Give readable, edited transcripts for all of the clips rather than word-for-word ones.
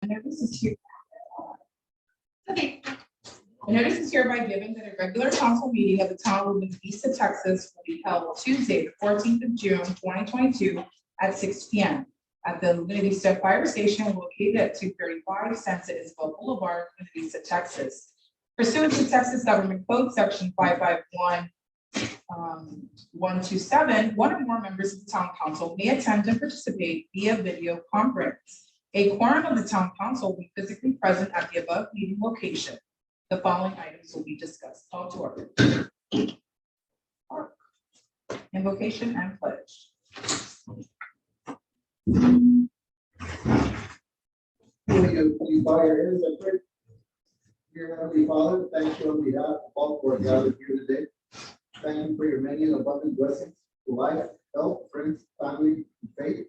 The notice is here. Okay. The notice is hereby given that a regular council meeting of the town of Laguna Vista, Texas will be held Tuesday, the 14th of June, 2022 at 6 p.m. at the Laguna Vista Fire Station located at 235 Sunset Isabel Boulevard, Laguna Vista, Texas. Pursuant to Texas Government Code Section 551-127, one or more members of the town council may attend and participate via video conference. A quorum of the town council will be physically present at the above meeting location. The following items will be discussed. Call to order. Invocation and pledge. Please bow your heads and pray. Dear Heavenly Father, thank you on behalf of all who are gathered here today. Thank you for your many and abundant blessings to life, health, friends, family, and faith.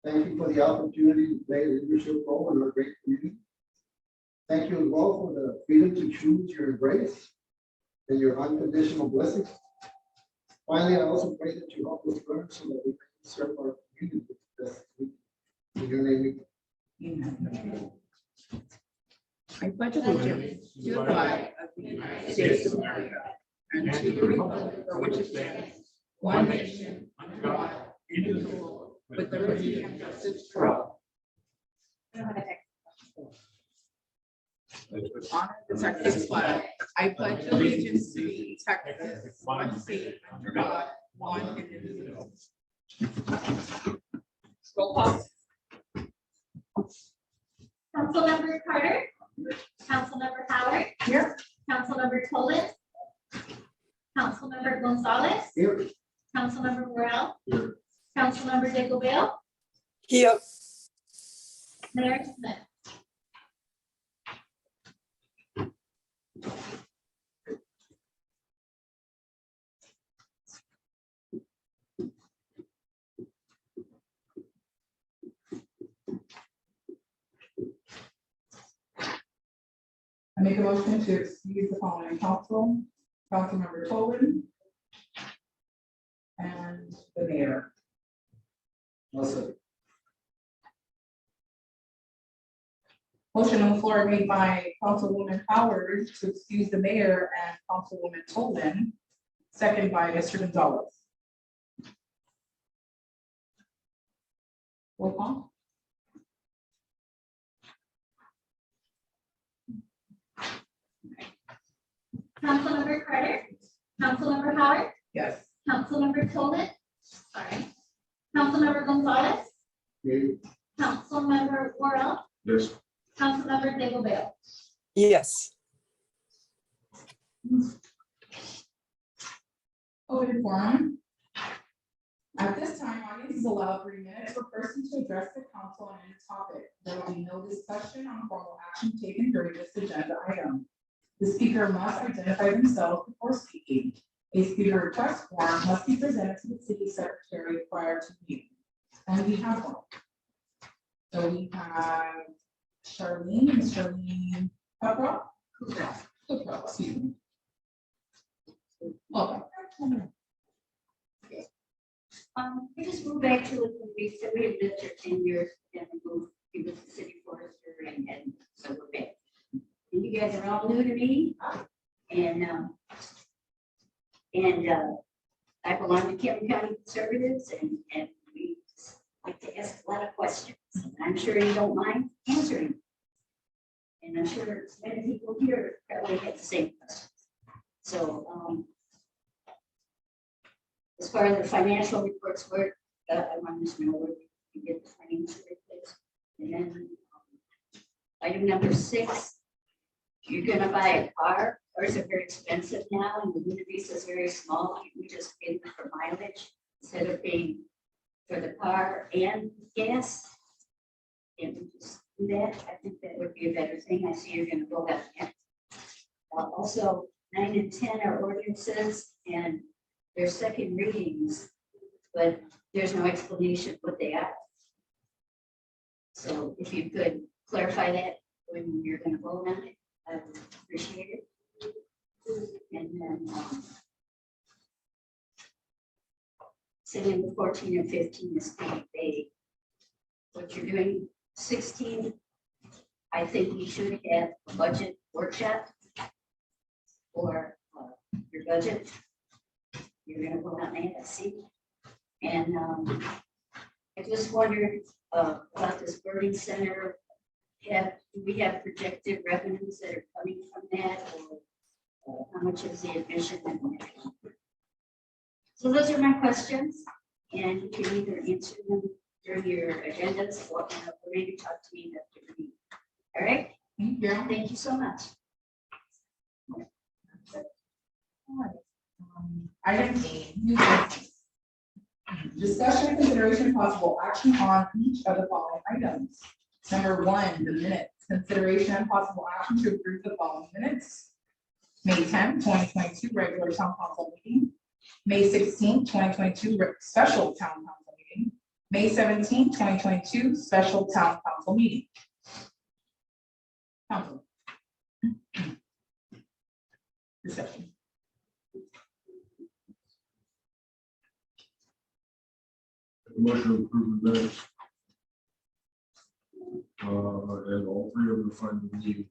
Thank you for the opportunity to play a leadership role in our great community. Thank you as well for the freedom to choose your embrace and your unconditional blessings. Finally, I also pray that you help us learn so that we can serve our community best. In your name, we Amen. I pledge allegiance to the flag of the United States of America and to the republic for which it stands, one nation, under God, indivisible, with liberty and justice for all. Honor the Texas flag. I pledge allegiance to the Texas, one state, under God, one indivisible. Roll call. Councilmember Carter, Councilmember Howard, Here. Councilmember Tolan, Councilmember Gonzalez, here. Councilmember Morel, Councilmember Digglebale, Here. Mayor Smith. I make a motion to excuse the following Councilmember Tolan and the mayor. Also, Motion on the floor made by Councilwoman Howard to excuse the mayor and Councilwoman Tolan, second by Mr. Gonzalez. Roll call. Councilmember Carter, Councilmember Howard, Yes. Councilmember Tolan, sorry, Councilmember Gonzalez, here. Councilmember Morel, Yes. Councilmember Digglebale. Yes. Open forum. At this time, audience is allowed 3 minutes per person to address the council on any topic. There will be no discussion on formal action taken during this agenda item. The speaker must identify themselves before speaking. A speaker request form must be presented to the city secretary prior to the meeting. And we have one. So we have Charlene, Ms. Charlene Pepper. Excuse me. Welcome. I just moved back to Laguna Vista. We had lived there 10 years, and we moved, he was the city forester, and so we're back. And you guys are all new to me, and I belong to Kevin County Conservatives, and we like to ask a lot of questions. And I'm sure you don't mind answering. And I'm sure many people here probably have the same questions. So, as far as the financial reports work, I want to know where you get the financial reports. And then item number 6, you're going to buy a car. Cars are very expensive now, and the Laguna Vista is very small. We just pay for mileage instead of paying for the car and gas. And we just do that. I think that would be a better thing. I see you're going to go out there. Also, 9 and 10 are ordinances, and they're second readings, but there's no explanation what they are. So if you could clarify that when you're going to vote on it, I would appreciate it. And then saying 14 and 15 is kind of vague. What you're doing, 16 I think we should have a budget workshop for your budget. You're gonna vote on that, I see. And I just wondered about this burning center. Do we have projected revenues that are coming from that, or how much is the admission? So those are my questions, and you can either answer them during your agendas or maybe talk to me after the meeting. All right, Thank you. thank you so much. Item A, new business. Discussion, consideration, and possible action on each of the following items. Number one, the minutes. Consideration and possible action to approve the following minutes. May 10, 2022, regular town council meeting. May 16, 2022, special town council meeting. May 17, 2022, special town council meeting. Council. Discussion. Motion to approve the minutes. And all three of them find the meeting.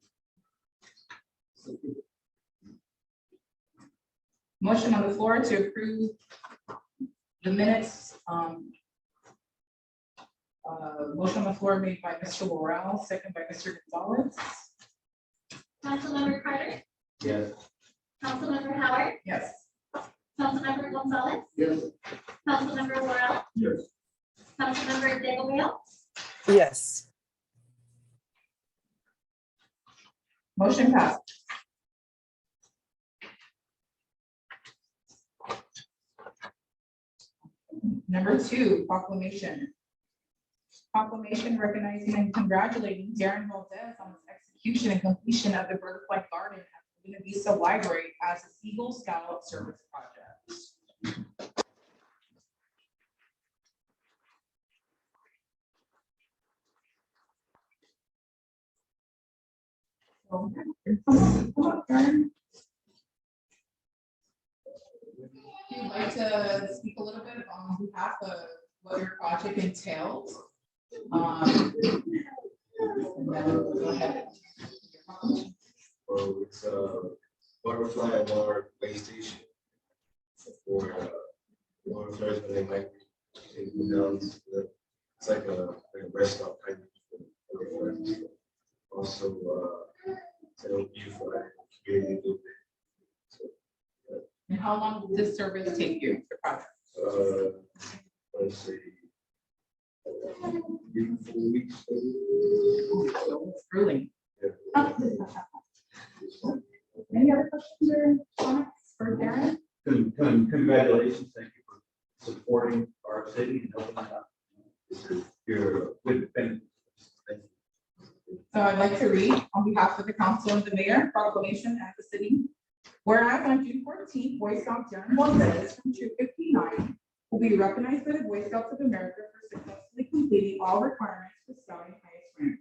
Motion on the floor to approve the minutes. Motion on the floor made by Mr. Laurel, second by Mr. Gonzalez. Councilmember Carter, Yes. Councilmember Howard, Yes. Councilmember Gonzalez, Yes. Councilmember Worrell, Yes. Councilmember Digglebale, Yes. Motion passed. Number two, proclamation. Proclamation recognizing and congratulating Darren Valdez on his execution and completion of the Butterfly Garden at the Buena Vista Library as a Eagle Scout Service Project. Come on, Darren. If you'd like to speak a little bit on behalf of what your project entails. And then we'll go ahead. Well, it's a butterfly alarm base station for butterflies when they might be down. It's like a rest stop kind of butterflies. Also, to help you for community a little bit. And how long will this service take you, the project? Let's see. 3 to 4 weeks. So it's grueling. Yeah. Any other questions or comments for Darren? Congratulations, thank you for supporting our city and helping us out. This is your good benefit. Thank you. So I'd like to read on behalf of the council and the mayor, proclamation at the city. Whereas on June 14th, Boy Scout Darren Valdez from Troop 59 will be recognized by the Boy Scouts of America for successfully completing all requirements for scouting highest rank.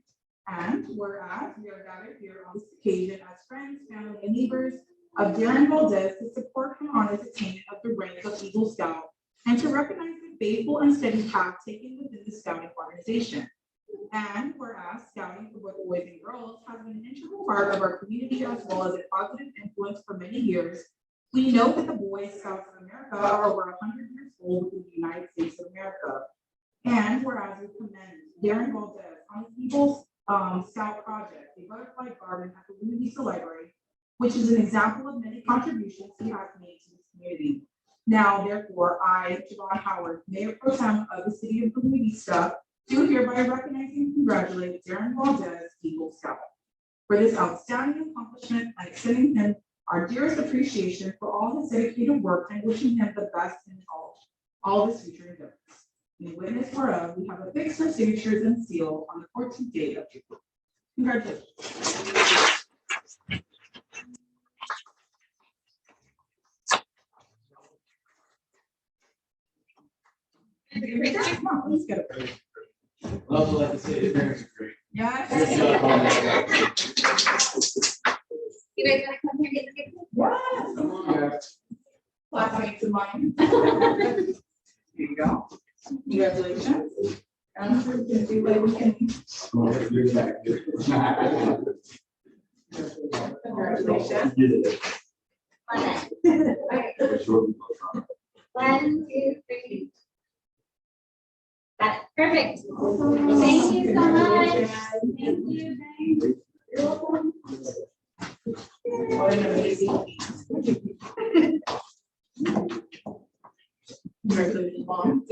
And whereas we are gathered here on this occasion as friends, family, and neighbors of Darren Valdez to support him on his attainment of the rank of Eagle Scout and to recognize the faithful and steady path taken within the scouting organization. And whereas scouting for both boys and girls has been an integral part of our community as well as a positive influence for many years, we know that the Boy Scouts of America are over 100 years old within the United States of America. And whereas we commend Darren Valdez on the Eagle Scout project, a butterfly garden at the Buena Vista Library, which is an example of many contributions he has made to this community. Now, therefore, I, Javon Howard, Mayor Pro Tem of the city of Buena Vista, do hereby recognize and congratulate Darren Valdez, Eagle Scout, for this outstanding accomplishment and extending him our dearest appreciation for all his dedicated work and wishing him the best in all his future endeavors. In witness whereof, we have affixed our signatures and seal on the 14th day of April. Congratulations. Come on, let's get it. I'd also like to say the parents are great. Yes. Good job on that. you guys wanna come here and get the picture? Yes. Come on, guys. Classmates of mine. Here you go. Congratulations. And we can do what we can. Go ahead and do that. Congratulations. Love it. 1, 2, 3. Got it. Perfect. Thank you so much. Thank you. What an amazing. Congratulations, Mom.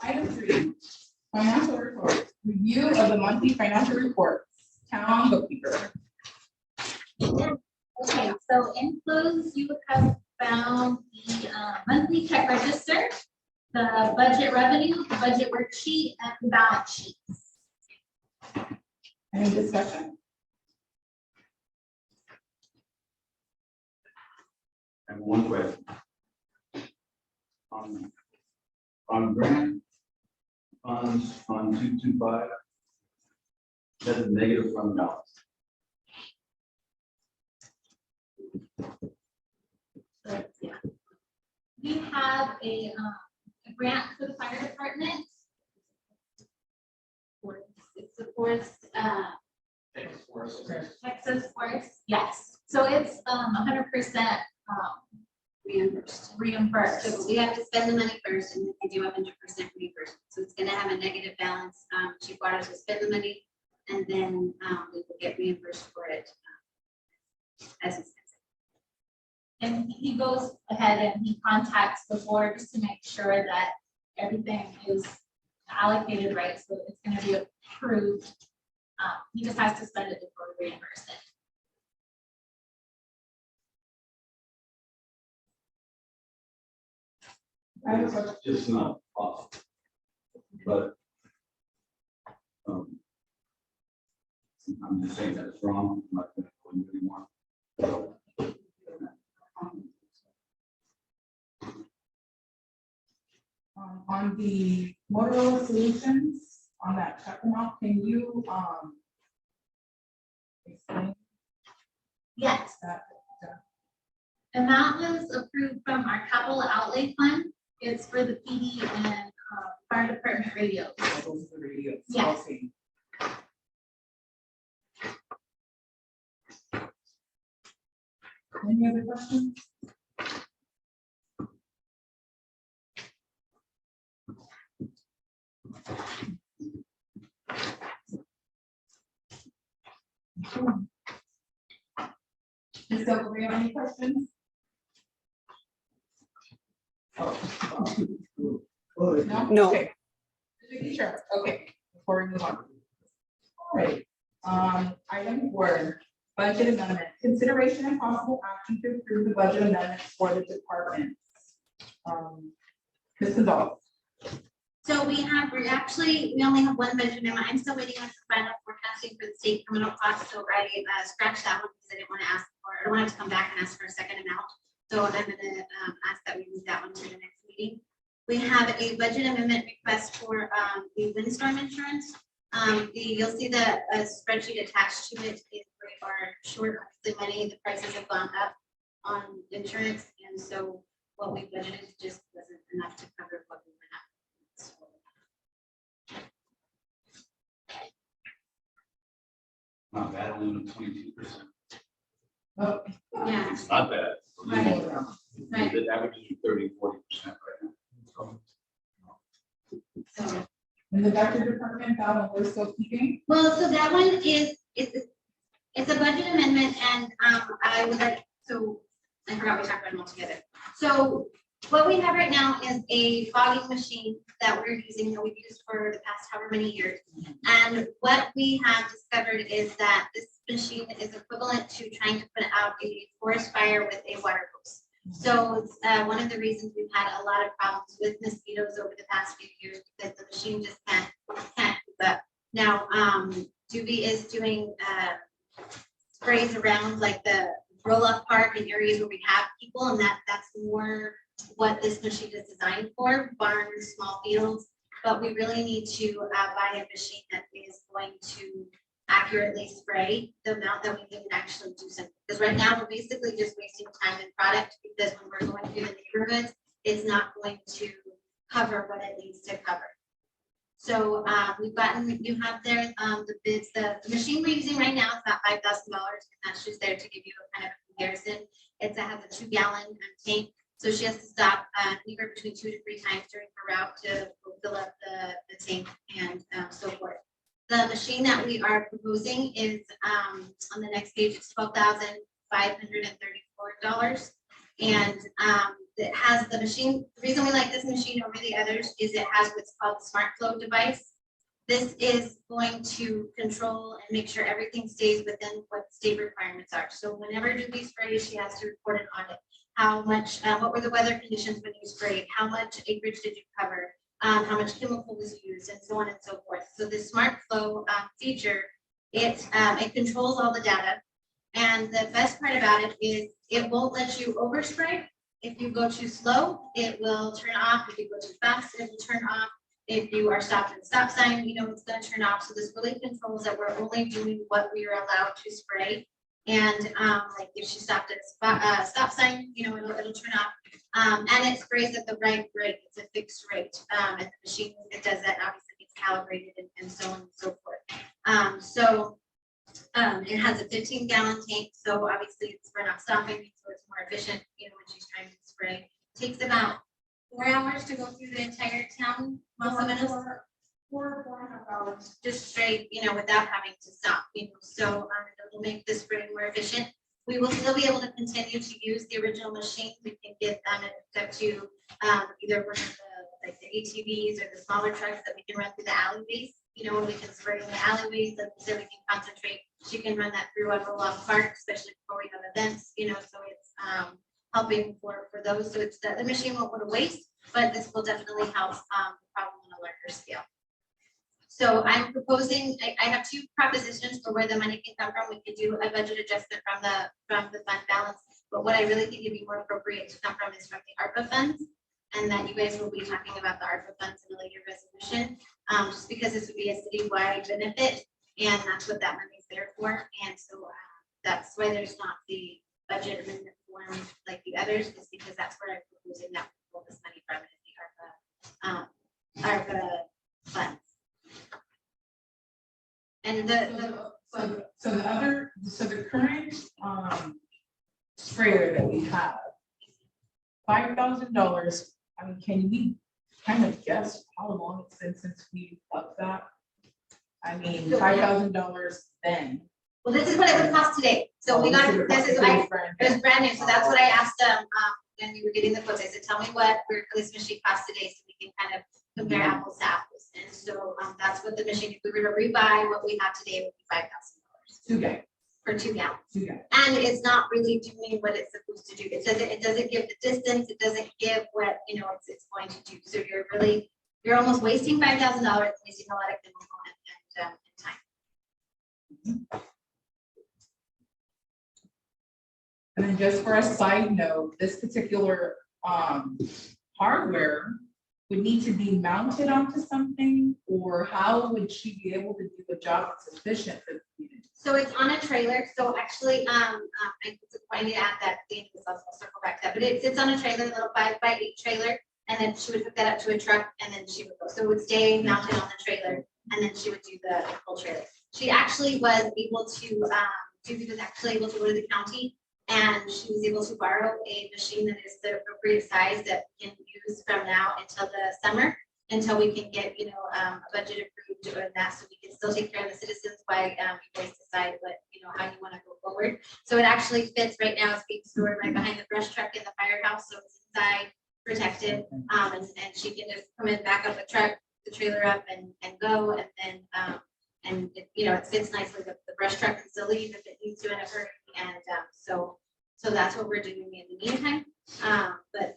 Item 3, financial report. Review of the monthly financial reports. Town bookkeeper. Okay, so in close, you have found the monthly check register, the budget revenue, the budget worksheet, and the balance sheets. Any discussion? I have one question. On grant funds, fund 225, that's a negative fund balance. Yeah. We have a grant for the fire department. It supports Texas Forest, yes. So it's 100% reimbursed. So we have to spend the money first and then they do 100% reimbursement. So it's gonna have a negative balance. Chief Waters will spend the money and then we will get reimbursed for it. As he says. And he goes ahead and he contacts the board just to make sure that everything is allocated right, so it's gonna be approved. He just has to spend it before we reimburse it. I have a question. It's not possible. But I'm just saying that it's wrong. I'm not gonna go into anymore. On the Motorola Solutions, on that check amount, can you explain Yes, that? and that was approved from our capital outlay fund. It's for the PD and fire department radios. Those are the radios. Yes. Okay. Any other questions? Ms. Silverberg, any questions? No? No. Okay. Just making sure, okay, before we move on. All right, item 4, budget amendment, consideration and possible action to approve the budget amendment for the department. Ms. Gonzalez. So we only have one budget amendment. I'm still waiting on some final forecasting for the state criminal costs, so I scratched that one because I didn't want to ask for, I don't want to come back and ask for a second amount. So I'm gonna ask that we move that one to the next meeting. We have a budget amendment request for the windstorm insurance. You'll see the spreadsheet attached to it. If we are short the money, the prices have gone up on insurance, and so what we budgeted just wasn't enough to cover what we went up. Not bad, only 22%. Oh, Yeah. It's not bad. Right. The average is 30, 40% right now. So, and the doctor department, that one we're still keeping? well, so that one is, it's a budget amendment and I would like, so I forgot we talked about them all together. So what we have right now is a fogging machine that we're using, that we've used for the past however many years. And what we have discovered is that this machine is equivalent to trying to put out a forest fire with a water hose. So it's one of the reasons we've had a lot of problems with mosquitoes over the past few years, because the machine just can't keep up. Now, Doobie is doing sprays around like the roll-up park in areas where we have people, and that's more what this machine is designed for, barns, small fields. but we really need to buy a machine that is going to accurately spray the amount that we can actually do something. Because right now, we're basically just wasting time and product, because when we're going through the neighborhoods, it's not going to cover what it needs to cover. So we've gotten, you have there the bids, the machine we're using right now is about $5,000, and that's just there to give you a kind of comparison. It has a 2-gallon tank, so she has to stop anywhere between 2 to 3 times during her route to fill up the tank and so forth. The machine that we are proposing is on the next page, it's $12,534. And it has the machine, the reason we like this machine over the others is it has what's called the Smart Flow device. This is going to control and make sure everything stays within what state requirements are. So whenever Julie sprays, she has to report it on it. How much, what were the weather conditions when you sprayed? How much acreage did you cover? How much chemical was used, and so on and so forth. So the Smart Flow feature, it controls all the data. And the best part about it is it won't let you overspray. If you go too slow, it will turn off. If you go too fast, it will turn off. If you are stopped at a stop sign, you know it's going to turn off. So this really controls that we're only doing what we are allowed to spray. And like if she stopped at a stop sign, you know, it'll turn off. And it sprays at the right rate. It's a fixed rate. And the machine, it does that, obviously it's calibrated and so on and so forth. It has a 15-gallon tank, so obviously it's for not stopping, so it's more efficient, you know, when she's trying to spray. It takes about 4 hours to go through the entire town, más o menos. 4.5 hours. Just straight, you know, without having to stop, you know, so it'll make the spraying more efficient. We will still be able to continue to use the original machine. We can get them up to either one of the ATVs or the smaller trucks that we can run through the alleyways. You know, we can spray in the alleyways, like so we can concentrate. She can run that through on Roll-Off Park, especially before we have events, you know, so it's helping for those. So it's the machine won't go to waste, but this will definitely help the problem on a larger scale. So I'm proposing, I have 2 propositions for where the money can come from. We can do a budget adjustment from the fund balance, but what I really think would be more appropriate to come from is from the ARPA funds, and that you guys will be talking about the ARPA funds in a later resolution, just because this would be a citywide benefit, and that's what that money is there for. And so that's why there's not the budget amendment form like the others, is because that's where I'm proposing that we pull this money from, is the ARPA funds. And the current sprayer that we have, $5,000. I mean, can we kind of guess how long it's been since we upped that? I mean, $5,000 then. well, this is what it would cost today. So we got, this is, it was brand new. So that's what I asked them when we were getting the quotes. I said, tell me what this machine costs today, so we can kind of compare apples to apples. And so that's what the machine, if we were to rebuy what we have today, would be $5,000. 2 gallons. For 2 gallons. 2 gallons. And it's not really doing what it's supposed to do. It doesn't give the distance. It doesn't give what, you know, it's going to do. So you're almost wasting $5,000, wasting a lot of chemical and time. And then just for a side note, this particular hardware would need to be mounted onto something, or how would she be able to do a job that's efficient for the community? So it's on a trailer. So actually, I need to add that thing, because I'll circle back to that. But it sits on a trailer, a little 5x8 trailer, and then she would hook that up to a truck, and then she would go. So it would stay mounted on the trailer, and then she would do the whole trailer. She actually was able to able to go to the county, and she was able to borrow a machine that is the appropriate size that we can use from now until the summer, until we can get, you know, a budget approved or that, so we can still take care of the citizens while you guys decide what, you know, how you want to go forward. So it actually fits right now. It's being stored right behind the brush truck in the firehouse, so it's inside, protected, and she can just come in, back up the truck, the trailer up, and go, and then and it, you know, it fits nicely. The brush truck can still leave if it needs to in a hurry, and so that's what we're doing in the meantime. But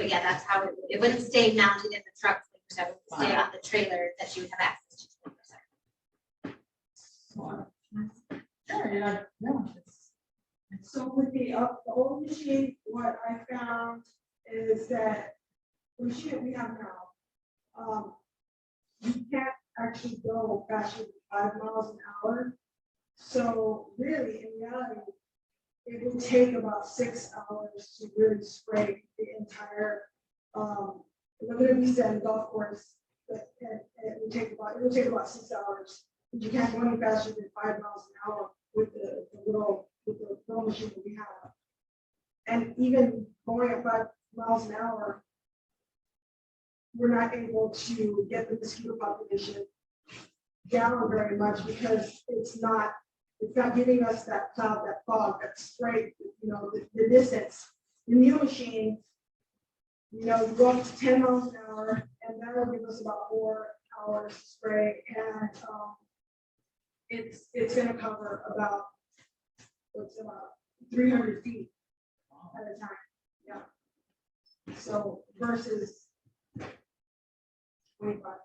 yeah, that's how it wouldn't stay mounted in the truck. It would stay on the trailer that you would have access to 24/7. Sure, yeah. So with the old machine, what I found is that the machine that we have now, you can't actually go faster than 5 miles an hour. So really, in reality, it will take about 6 hours to really spray the entire, Laguna Vista and golf course. But it will take about 6 hours. But you can't go any faster than 5 miles an hour with the little machine that we have. And even going at 5 miles an hour, we're not able to get the mosquito population down very much because it's not giving us that cloud, that fog, that spray, the distance. The new machine, you go up to 10 miles an hour, and that'll give us about 4 hours to spray, and it's gonna cover about 300 feet at a time, yeah. So versus 25.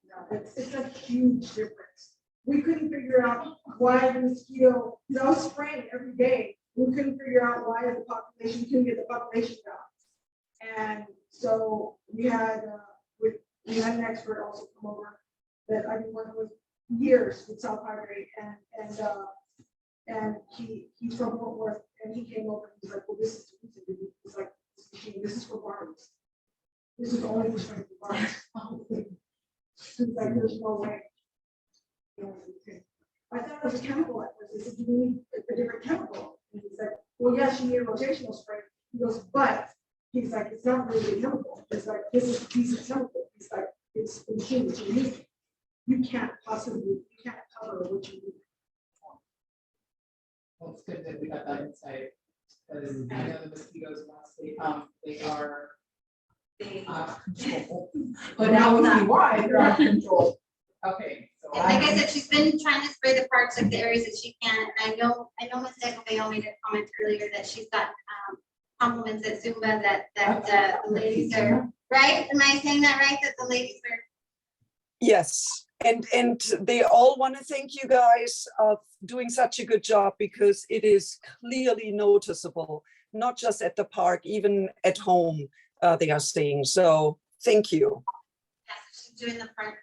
Yeah, it's a huge difference. We couldn't figure out why the mosquito, because I was spraying every day. We couldn't figure out why the population, couldn't get the population down. And so we had an expert also come over that I've been working with years with South Hydrate, and he's from Fort Worth, and he came over and he's like, well, this is, he's like, this is for barns. This is only for spraying for barns. He's like, there's no way. I thought it was a chemical at first. I said, do we need a different chemical? And he's like, well, yes, you need a rotational spray. He goes, but he's like, it's not really a chemical. It's like, this is a piece of chemical. He's like, it's the machine that you need. You can't cover what you need. Well, it's good that we got that insight, because I know the mosquitoes, once they come, they are out of control. But now we see why they're out of control. Okay, so. And like I said, she's been trying to spray the parks, like the areas that she can, and I know Ms. Eckelvale made a comment earlier that she's got compliments at Zumba that the ladies are, right? Am I saying that right, that the ladies are? Yes, and they all want to thank you guys of doing such a good job, because it is clearly noticeable, not just at the park, even at home, they are saying. So thank you. Yes, she's doing the part,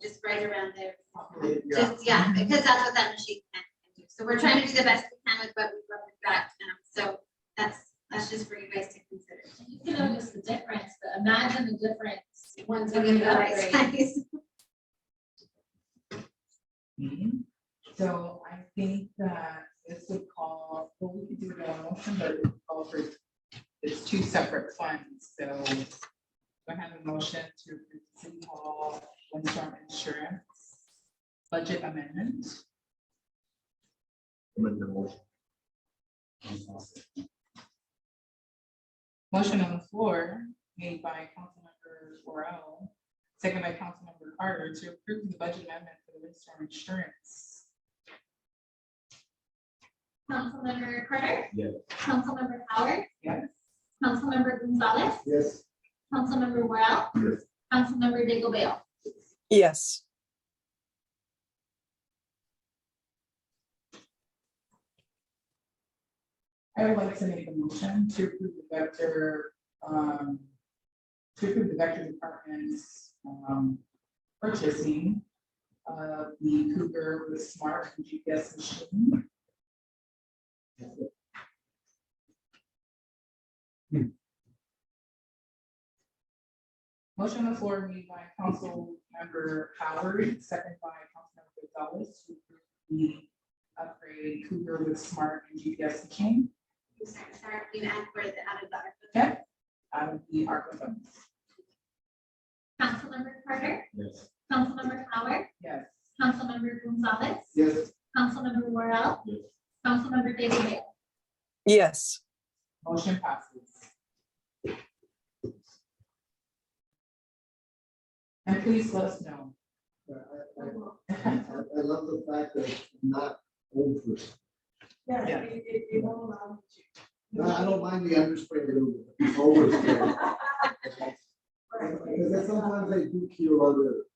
just right around there. Yeah. Just, yeah, because that's what that machine can do. So we're trying to do the best we can with what we've got. So that's just for you guys to consider. You can notice the difference, but imagine the difference once So we we got upgrade. size. So I think that this would call, well, we could do it on motion, but it would call for, it's two separate funds, so I have a motion to approve City Hall windstorm insurance budget amendment. Amend the motion. Motion on the floor made by Councilmember Worrell, second by Councilmember Carter, to approve the budget amendment for the windstorm insurance. Councilmember Carter? Yes. Councilmember Howard? Yes. Councilmember Gonzalez? Yes. Councilmember Worrell? Yes. Councilmember Digglebale? Yes, I would like to make a motion to approve the vector, department's, purchasing of the Cougar with smart and GPS machine. Motion on the floor made by Councilmember Howard, second by Councilmember Gonzalez, to approve the upgrade Cougar with smart and GPS machine. Sorry, you add for the out of the. Okay, out of the ARPA funds. Councilmember Carter? Yes. Councilmember Howard? Yes. Councilmember Gonzalez? Yes. Councilmember Worrell? Yes. Councilmember Digglebale? yes. Motion passes. And please let us know. I love the fact that it's not over. Yeah, Yeah. it won't allow me to. No, I don't mind the underspray a little bit. It's overspray. Because then sometimes they do kill other.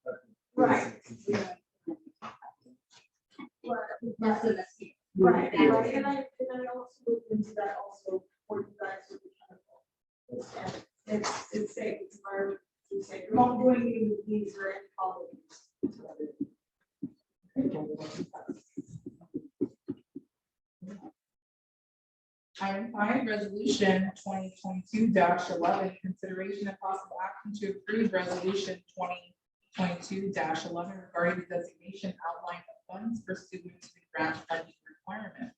Right. Yeah. That's the next year. Right, right, and I also looked into that also for you guys with the chemical. And it's safe, it's environmentally safe. We won't do anything with these or any Item 5, resolution 2022-11, consideration and possible action to approve resolution 2022-11 regarding the designation outline of funds pursuant to the grant funding requirement.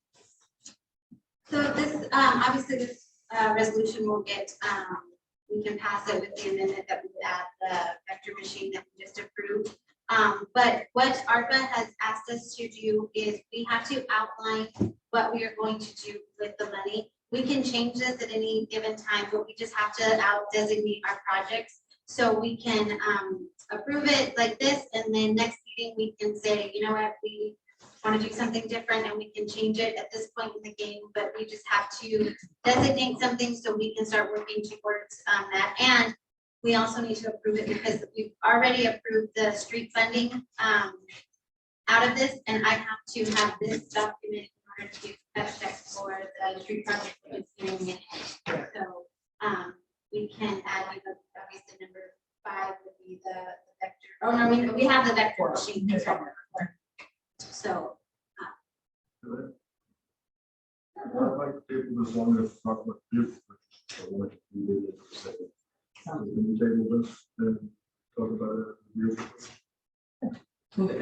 So this, obviously, this resolution will get, we can pass it with the amendment that we add the vector machine that we just approved. But what ARPA has asked us to do is we have to outline what we are going to do with the money. We can change this at any given time, but we just have to designate our projects. So we can approve it like this, and then next meeting, we can say, you know what, we want to do something different, and we can change it at this point in the game, but we just have to designate something so we can start working towards that. And we also need to approve it because we've already approved the street funding out of this, and I have to have this document in order to check for the street project that is doing it. So we can add, obviously, number 5 would be the vector. Oh, no, we have the vector machine. So. I'd like to table this one if not with you. I want to do it in a second. Can we table this and talk about it? Move it. Move it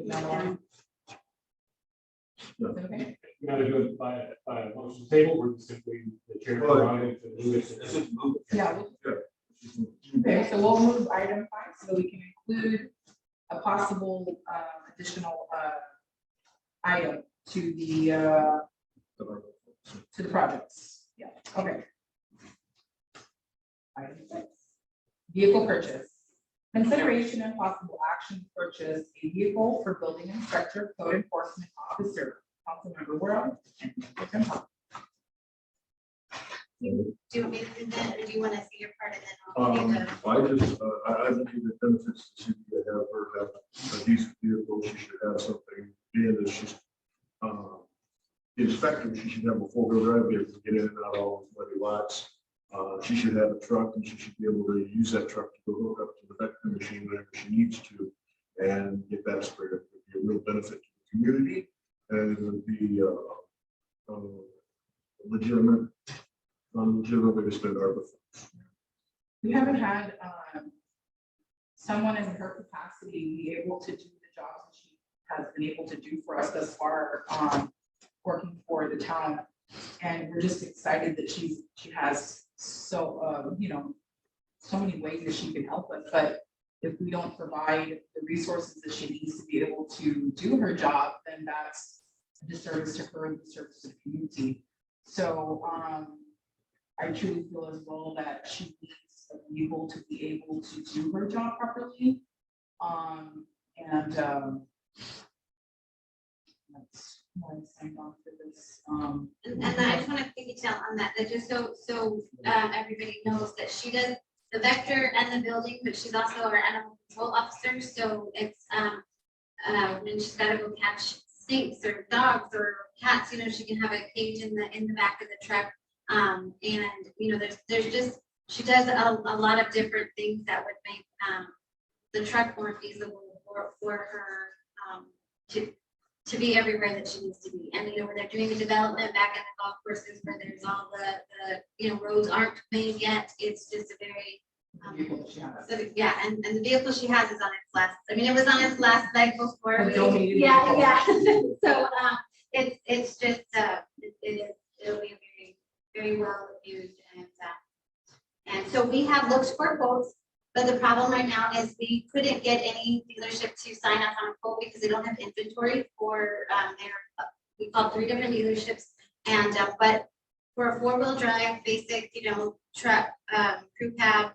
down the line. Yeah. Okay. You gotta do it by motion table, or simply the chair prerogative to move it. Yeah. Okay, so we'll move item 5 so that we can include a possible additional item to the projects. Yeah, okay. Item 6, vehicle purchase. Consideration and possible action to purchase a vehicle for building inspector, code enforcement officer. Councilmember Worrell and Member Tim Hop. Do you want me to do that, or do you want to see your part of it? I'll do I think it benefits the city to have her have a decent vehicle. She should have something, being that she's the inspector, she should have a 4-wheel drive vehicle to get in and out of all the muddy lots. She should have a truck, and she should be able to use that truck to go hook up to the vector machine whenever she needs to and get that sprayed. It would be a real benefit to the community, and it would be legitimate, non-legitimate way to spend our funds. We haven't had someone in her capacity be able to do the jobs that she has been able to do for us thus far, working for the town. And we're just excited that she has so, so many ways that she can help us. But if we don't provide the resources that she needs to be able to do her job, then that's a disservice to her and a disservice to the community. So I truly feel as well that she needs a vehicle to be able to do her job properly. That's why I signed on for this. And I just want to detail on that just so everybody knows that she does the vector and the building, but she's also our animal control officer. So it's when she's got to go catch snakes or dogs or cats, she can have a cage in the back of the truck. And there's just, she does a lot of different things that would make the truck more feasible for her to be everywhere that she needs to be. And when they're doing the development back at the golf courses where there's all the roads aren't made yet, it's just a very Vehicle that she has. so, yeah, and the vehicle she has is on its last, it was on its last leg before. A donated Yeah, vehicle. yeah. So, it's just, it'll be very, very well used and so we have looked for quotes, but the problem right now is we couldn't get any dealership to sign up on a quote because they don't have inventory for, we called 3 different dealerships and, but for a 4-wheel drive, basic, truck, crew cab,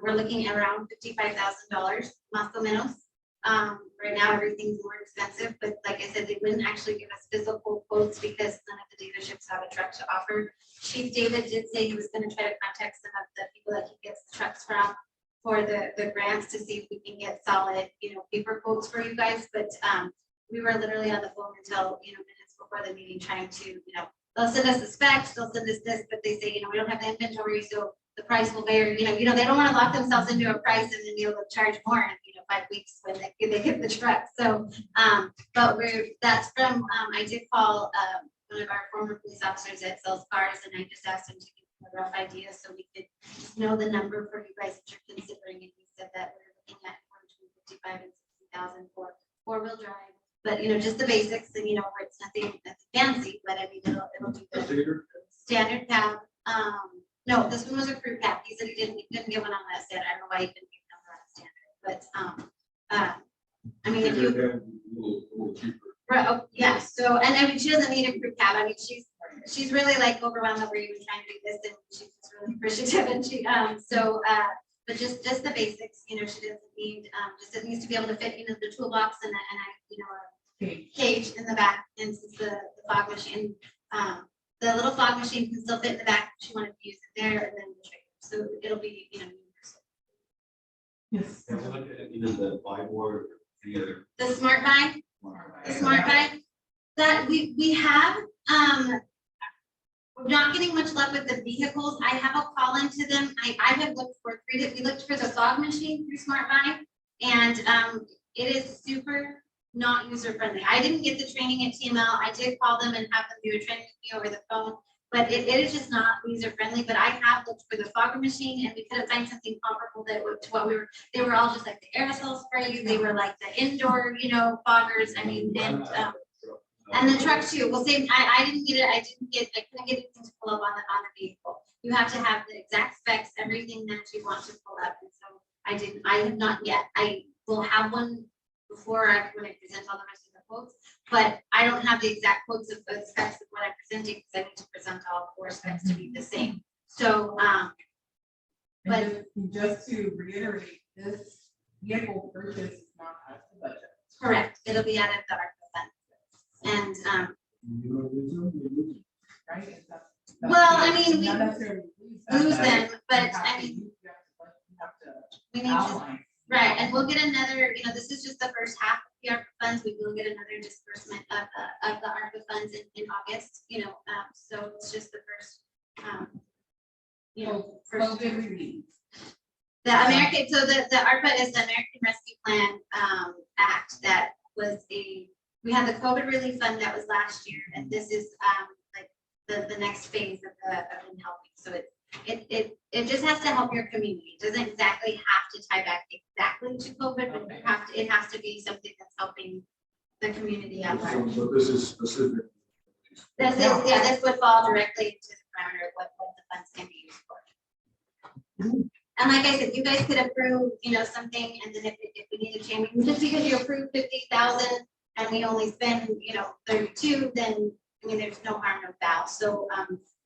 we're looking at around $55,000 más o menos. Right now, everything's more expensive, but like I said, they wouldn't actually give us physical quotes because none of the dealerships have a truck to offer. Chief David did say he was going to try to contact some of the people that he gets the trucks from for the grants to see if we can get solid, paper quotes for you guys. But we were literally on the phone until, minutes before the meeting trying to, they'll send us the specs, they'll send us this, but they say, we don't have the inventory, so the price will vary. They don't want to lock themselves into a price and then be able to charge more in 5 weeks when they get the truck. So, but that's from I did call one of our former police officers that sells cars, and I just asked him to give me a rough idea so we could just know the number for you guys that you're considering, and he said that we're looking at between 55 and 60,000 for four-wheel drive. But, just the basics, and where it's nothing that's fancy, but I mean, it'll do the standard cab. No, this one was a crew cab. He said he couldn't get one on that set. I don't know why he couldn't get one on standard, but, I mean, if you. A little cheaper. Right, oh, yeah, so, and I mean, she doesn't need a crew cab, I mean, she's really like overwhelmed over even trying to do this, and she's just really appreciative, and but just the basics, she doesn't need, just it needs to be able to fit, the toolbox and a cage in the back, and since the fog machine, the little fog machine can still fit in the back, if she wanted to use it there, and then the trailer, so it'll be, universal. Yes. Can we look at either the buy board or the other? The smart buy, the smart buy, that we have, we're not getting much luck with the vehicles. I have a call into them. I have looked for we looked for the fog machine through Smart Buy, and it is super not user friendly. I didn't get the training at TML. I did call them and have them do a training with me over the phone, but it is just not user friendly. But I have looked for the fogger machine, and we couldn't find something comparable to what they were all just like the aerosol sprays. They were like the indoor, foggers. I mean, and the truck too. Well, same. I didn't get it. I couldn't get anything to pull up on the vehicle. You have to have the exact specs, everything that you want to pull up. And so I have not yet. I will have one before when I present all the rest of the quotes, but I don't have the exact quotes of the specs of what I'm presenting because I need to present all four specs to be the same. So, And just to reiterate, this vehicle purchase is not out of the budget. correct. It'll be out of the ARPA fund. And Right? Is that- well, I mean, we Not necessarily lose them, but You have I to- mean, you have to we need to. outline. Right, and we'll get another, this is just the first half of the ARPA funds, we will get another disbursement of the ARPA funds in August, so it's just the first, first. COVID relief. The American, so the ARPA is the American Rescue Plan Act that was we had the COVID relief fund that was last year, and this is like the next phase of them helping, so it just has to help your community. It doesn't exactly have to tie back exactly to COVID, but it has to be something that's helping the community out. So this is specific. This would fall directly into the parameter of what the funds can be used for. And like I said, you guys could approve, something, and then if we need to change, just because you approve 50,000 and we only spend, 32, then, there's no harm, no foul. So,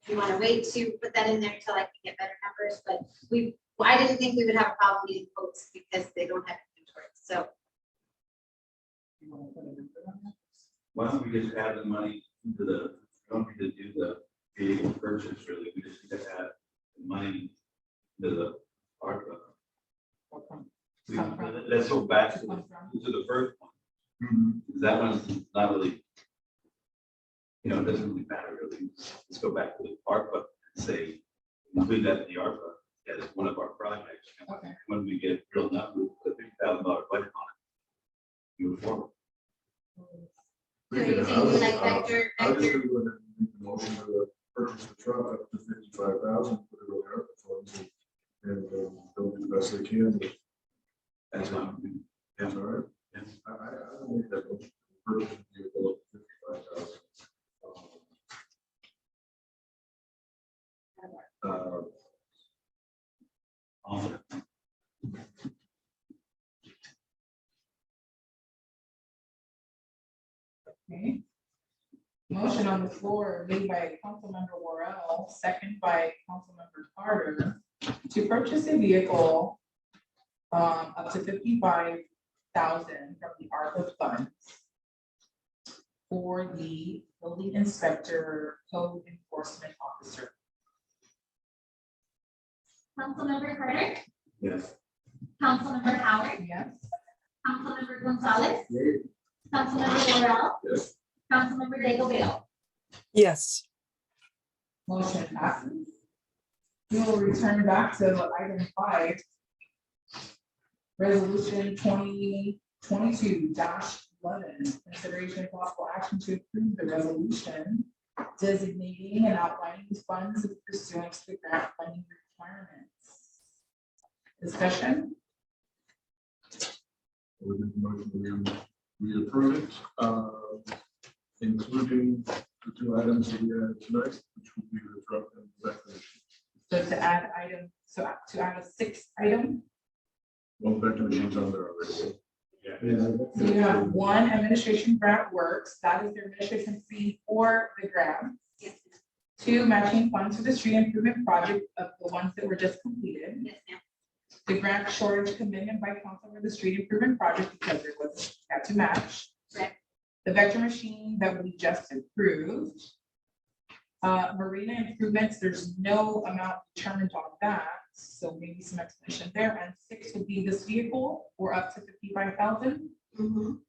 if you want to wait to put that in there until I can get better numbers, but I didn't think we would have a problem getting quotes because they don't have inventory, so. Why don't we just add the money into don't need to do the vehicle purchase really, we just need to add the money to the ARPA. Let's go back to the first one. That one's not really, it doesn't really matter really. Let's go back to the ARPA and say, include that in the ARPA as one of our projects. Okay. When we get real numbers, the $50,000 budget on it. Move forward. So you're saying you like Vector, I was just Vector, going to make the motion to purchase the truck up to 55,000 for the ARPA funds, and they'll do the best they can. That's not. That's all right. I don't think that motion to purchase the vehicle up to 55,000. Okay. Motion on the floor made by Councilmember Worrell, second by Councilmember Carter, to purchase a vehicle up to 55,000 from the ARPA funds for the building inspector code enforcement officer. Councilmember Carter, Yes. Councilmember Howard, Yes. Councilmember Gonzalez, Yay. Councilmember Worrell, Yes. Councilmember Digglebale. Yes. Motion passes. We will return back to item 5. Resolution 2022-11, consideration of possible action to approve the resolution designating and outlining the funds pursuant to the grant funding requirements. Discussion? We make a motion, we approve it, including the two items that we added tonight, which would be the truck and the recognition. So to add item, so to add a sixth item, One vector machine's on there already. Yeah. so you have one administration grant works, that is the administration fee for the grant. Yes, Two, matching funds for the street improvement project of the ones that were just completed. yes, ma'am. The grant shortage commitment by council for the street improvement project because there was, had to match. Correct. The vector machine that we just approved. Marina improvements, there's no amount determined on that, so maybe some explanation there. And six would be this vehicle, or up to 55,000. Mhm.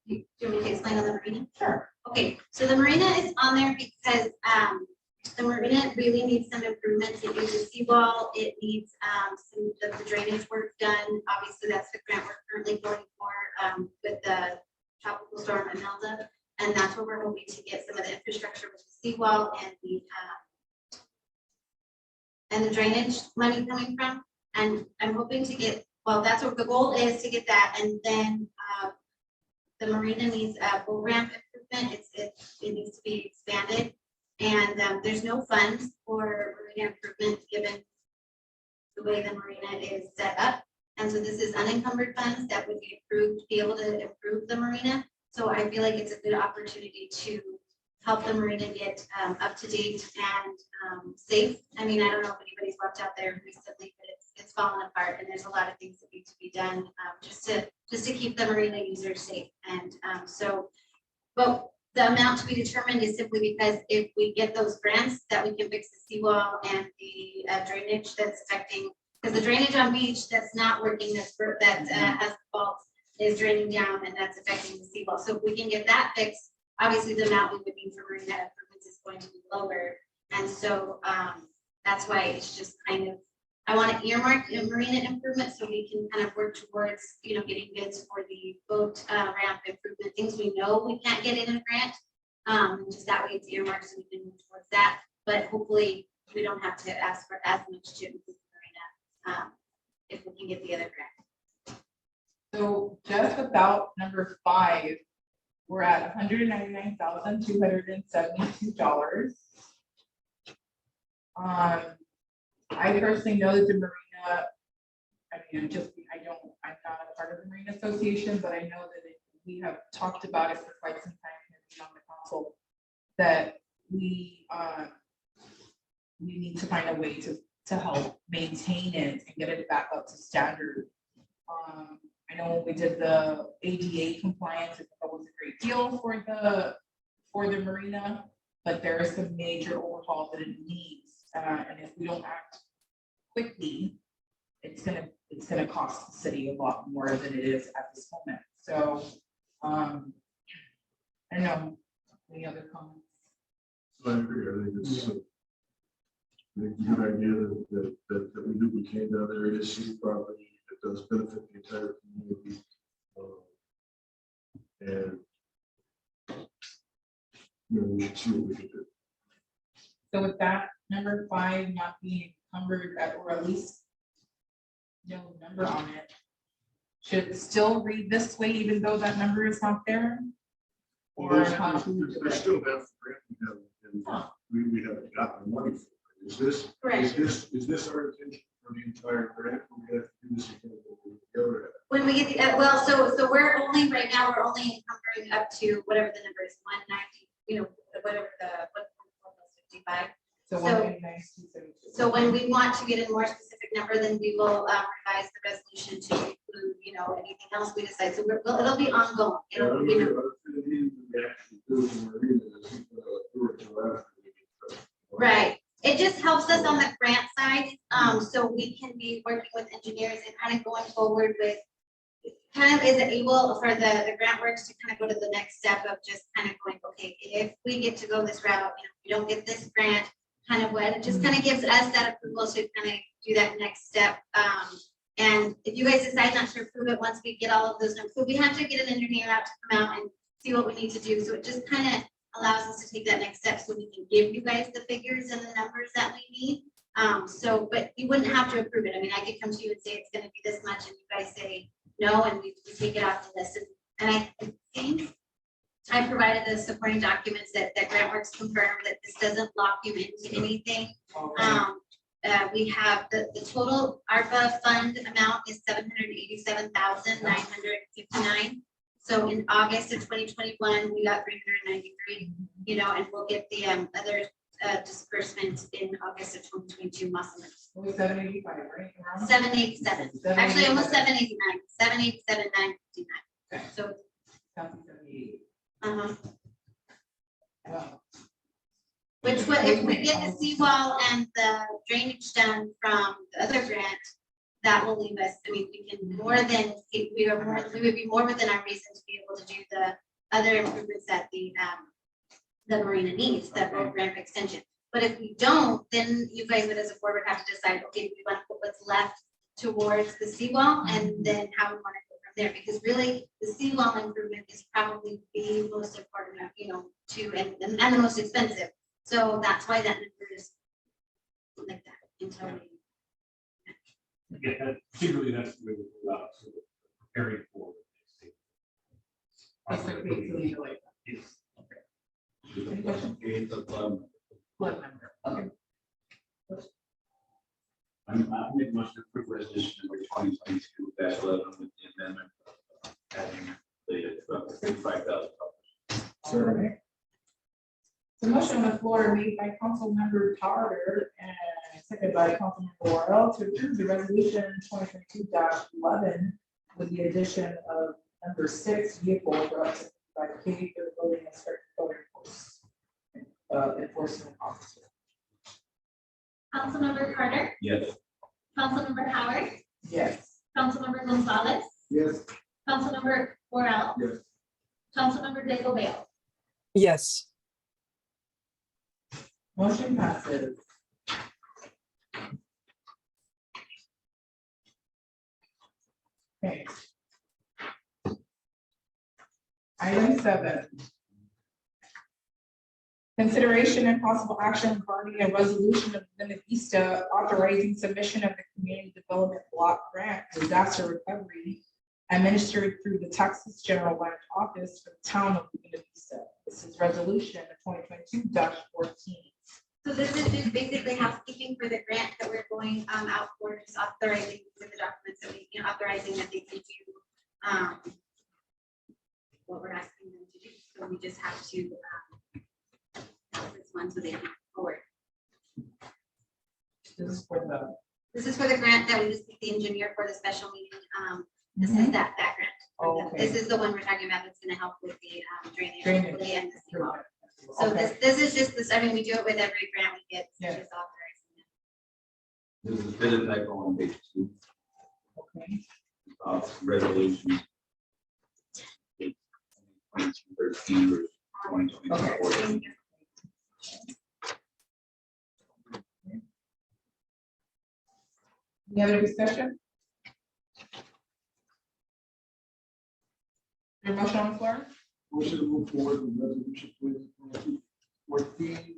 Do you want me to explain on the marina? Sure. Okay, so the marina is on there because the marina really needs some improvements. It needs a seawall, it needs some of the drainage work done. Obviously, that's the grant we're currently going for with the tropical storm Imelda. And that's where we're hoping to get some of the infrastructure with the seawall and the drainage money coming from. And I'm hoping to get, well, that's what the goal is, to get that. And then the marina needs a boat ramp improvement. It needs to be expanded. And there's no funds for marina improvement given the way the marina is set up. And so this is unencumbered funds that would be approved, to be able to improve the marina. So I feel like it's a good opportunity to help the marina get up to date and safe. I mean, I don't know if anybody's walked out there recently, but it's fallen apart, and there's a lot of things that need to be done just to keep the marina users safe. And but the amount to be determined is simply because if we get those grants, that we can fix the seawall and the drainage that's affecting, because the drainage on beach that's not working, that has faults, is draining down, and that's affecting the seawall. So if we can get that fixed, obviously the amount we would need for marina improvements is going to be lower. And so that's why it's just kind of, I want to earmark marina improvement so we can kind of work towards, getting bids for the boat ramp improvement, things we know we can't get in a grant. Just that way it's earmarked so we can move towards that. But hopefully we don't have to ask for as much to improve marina if we can get the other grant. So just about number 5, we're at $199,272. I personally know that the marina, I'm not a part of the Marina Association, but I know that we have talked about it for quite some time here on the council, that we need to find a way to help maintain it and get it back up to standard. I know when we did the ADA compliance, it was a great deal for the marina, but there is some major overhaul that it needs. And if we don't act quickly, it's gonna cost the city a lot more than it is at this moment. So, I don't know, any other comments? I agree, I think it's a good idea that we do what we can down there. It is city property, it does benefit the entire community. And we should see what we can do. So with that, number 5 not being encumbered or at least no number on it, should it still read this way even though that number is not there? Or how should we do There's it? still that grant we haven't gotten the money for. Is this Correct. Is this our intention for the entire grant? We have to do this again. The other half. When we get the, so we're only, right now, we're only encumbering up to whatever the number is, 190, whatever the, 55. So So- 199,272. So when we want to get a more specific number, then we will revise the resolution to include, anything else we decide. So it'll be ongoing. It'll, Right. It just helps us on the grant side, so we can be working with engineers and kind of going forward with, kind of is able for the grant works to kind of go to the next step of just kind of going, okay, if we get to go this route, we don't get this grant, kind of what, it just kind of gives us that approval to kind of do that next step. And if you guys decide not to approve it, once we get all of those numbers, so we have to get an engineer out to come out and see what we need to do. So it just kind of allows us to take that next step so we can give you guys the figures and the numbers that we need. So, but you wouldn't have to approve it. I mean, I could come to you and say it's gonna be this much and you guys say no, and we take it off the list. And I think I provided the supporting documents that GrantWorks confirmed that this doesn't lock you into anything. We have the total ARPA fund amount is $787,959. So in August of 2021, we got 393, you know, and we'll get the other disbursements in August of 2022 muscle. It was 785, right? Around? 787, actually almost 789, 787,959. So, 778. uh-huh. Wow. Which would, if we get the seawall and the drainage done from the other grant, that will leave us, I mean, we can more than, we would be more within our reason to be able to do the other improvements that the marina needs, that road ramp extension. But if we don't, then you guys would as a board would have to decide, okay, we want to put what's left towards the seawall and then how we want to go from there. Because really, the seawall improvement is probably the most important, you know, and the most expensive. So that's why that number is like that until we. Yeah, particularly that's the way we go out, so preparing for. That's like basically like Yes. any questions? Blood member. Okay. I make a motion to approve resolution number 2022-11 with the amendment of adding the $35,000. Alright. The motion on the floor made by Councilmember Carter and seconded by Councilmember Worrell to approve the resolution 2022-11 with the addition of number 6 vehicle for up to 5K for the building inspector enforcement officer. Councilmember Carter, Yes. Councilmember Howard, Yes. Councilmember Gonzalez, Yes. Councilmember Worrell, Yes. Councilmember Digglebale. Yes. Motion passes. Okay. Item 7. Consideration and possible action regarding a resolution of Linda Vista authorizing submission of the Community Development Block Grant Disaster Recovery administered through the Texas General Land Office for the town of Linda Vista. This is resolution 2022-14. So this is just basically housekeeping for the grant that we're going out for, just authorizing for the documents that we, you know, authorizing that they can do what we're asking them to do. So we just have to this one so they can move forward. This is for the. This is for the grant that we just picked the engineer for the special meeting. This is that grant. Oh, okay. This is the one we're talking about that's going to help with the drainage Drainage. hopefully, and the seawall. So Okay. this is just this, I mean, we do it with every grant we get. So Yeah. just authorizing it. This is been a typo on page 2 Okay. of resolution 2013 verse 2024. Thank you. Any other discussion? Your motion on the floor? Motion to move forward with resolution 2022-14,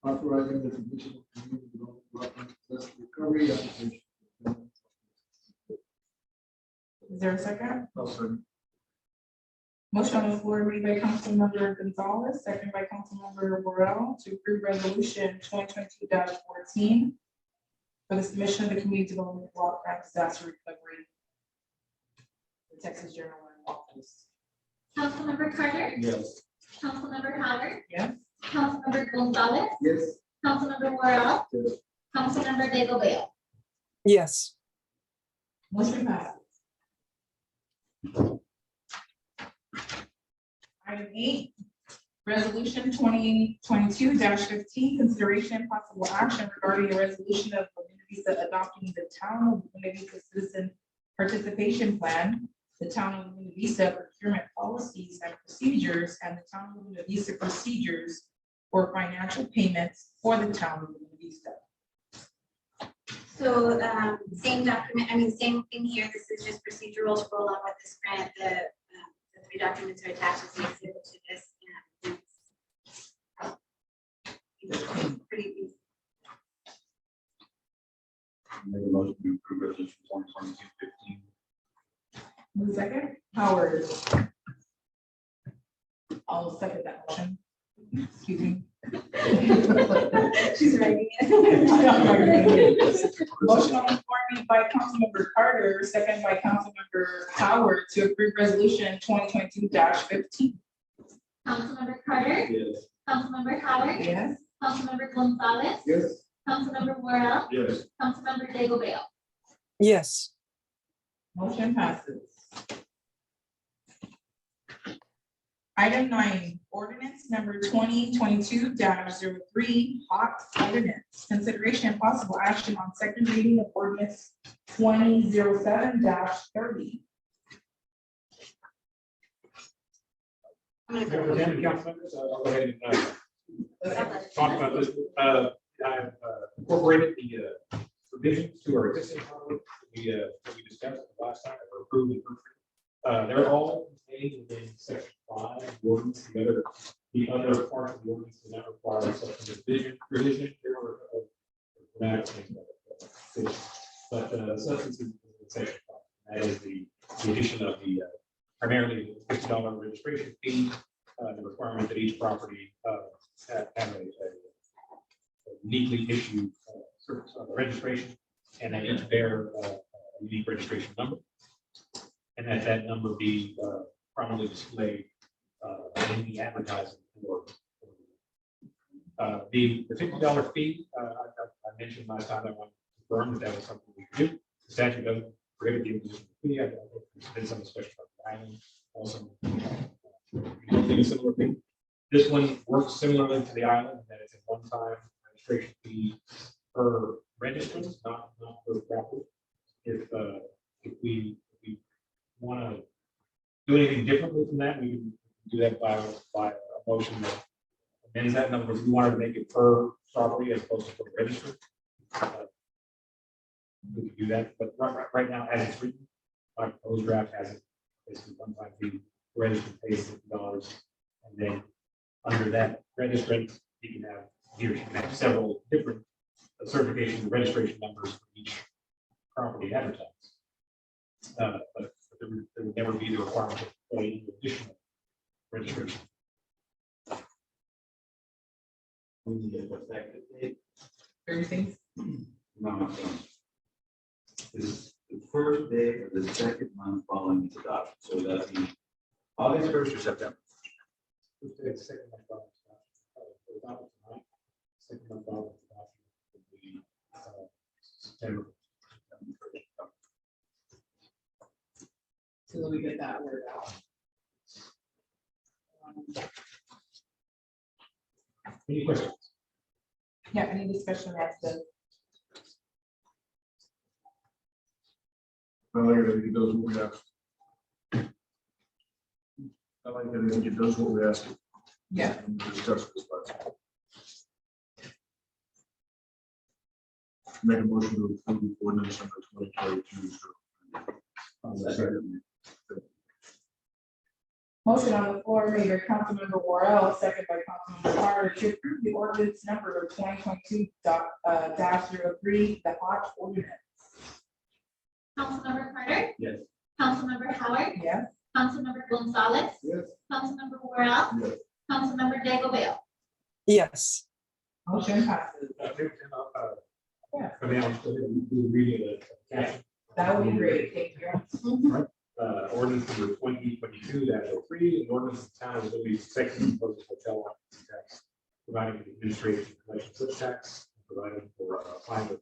authorizing the submission of community development block grant disaster recovery application. Is there a second? I'll second. Motion on the floor made by Councilmember Gonzalez, second by Councilmember Worrell to approve resolution 2022-14 for the submission of the Community Development Block Grant Disaster Recovery. The Texas General Land Office. Councilmember Carter, Yes. Councilmember Howard, Yes. Councilmember Gonzalez, Yes. Councilmember Worrell, Yes. Councilmember Digglebale. Yes. Motion passes. Item 8, resolution 2022-15, consideration and possible action regarding a resolution of Linda Vista adopting the town of Linda Vista citizen participation plan, the town of Linda Vista procurement policies and procedures, and the town of Linda Vista procedures for financial payments for the town of Linda Vista. So same document, I mean, same thing here. This is just procedural to roll out with this grant. The 3 documents are attached as an exhibit to this. 1/22/15. Move second, Howard. I'll second that motion. Excuse me. She's writing it. Motion on the floor made by Councilmember Carter, second by Councilmember Howard to approve resolution 2022-15. Councilmember Carter, Yes. Councilmember Howard, Yes. Councilmember Gonzalez, Yes. Councilmember Worrell, Yes. Councilmember Digglebale. Yes, Motion passes. Item 9, ordinance number 2022-03, hot ordinance. Consideration and possible action on second reading of ordinance 2007-30. I'm gonna Member go. Chairman, council members, I'll go ahead and talk about this. I've incorporated the provisions to our existing code that we discussed last time, or approved and they're all contained within section 5, ordinance, the other part of the ordinance does not require such a revision, or grammatically, but the substance is in section 5. That is the addition of the primarily $50 registration fee, the requirement that each property have a uniquely issued registration, and that each bear a unique registration number, and that number be prominently displayed in the advertising for the $50 fee. I mentioned last time I wanted to confirm that was something we could do. The statute doesn't prohibit the imposition of fee. There's been some discussion about the island also. Don't think a similar thing. This one works similarly to the island, in that it's a one-time registration fee per registrant, not per property. If we want to do anything differently from that, we can do that by a motion that amends that number. If we wanted to make it per property as opposed to per register, we could do that. But right now, as it's written, my proposed draft has it basically one-time fee, register pays $50, and then under that registrant, he can have, he or she can have several different certification and registration numbers for each property advertised. But there would never be the requirement of any additional registration. We need an effective date. Everything. No, is the first day of the second month following its adoption, so that'd be August 1st or September. Second month of adoption, second month of adoption would be September. So that we get that word out. Any questions? Yeah, any discussion as to I like it, I think it does what we asked. I like that, I think it does what we asked. Yeah. And we discussed this last time. Make a motion to approve ordinance number 2022. motion on the floor made by Councilmember Worrell, second by Councilmember Carter to approve the ordinance number 2022-03, the hot ordinance. Councilmember Carter, Yes. Councilmember Howard, Yes. Councilmember Gonzalez, Yes. Councilmember Worrell, Yes. Councilmember Digglebale. yes, Motion passes. Yeah. Yeah. I mean, I'll just go ahead and do the reading of the caption. That would be great. Thank you. Ordinance number 2022-03, an ordinance of the town of Liberty, Texas, imposes hotel occupancy tax, providing the administration and collection such tax, and providing for a fine of $500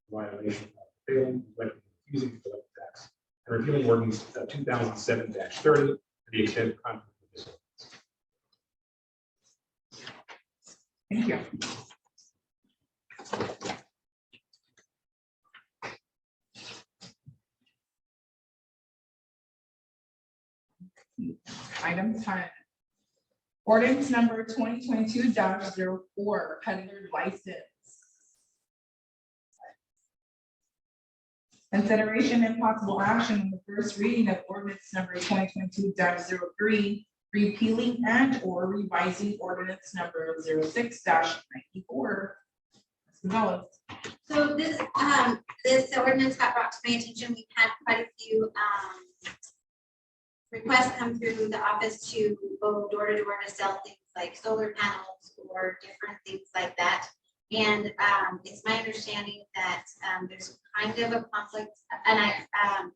violation of failing, neglecting, refusing to collect the tax, and repealing ordinance 2007-30 to the extent of conflict with this ordinance. Thank you. Item 10. Ordinance number 2022-04, peddler license. Consideration and possible action on the first reading of ordinance number 2022-03, repealing and or revising ordinance number 06-94. Ms. Gonzalez. So this ordinance got brought to my attention. We've had quite a few, requests come through the office to go door to door to sell things like solar panels or different things like that. And, it's my understanding that, there's kind of a conflict, and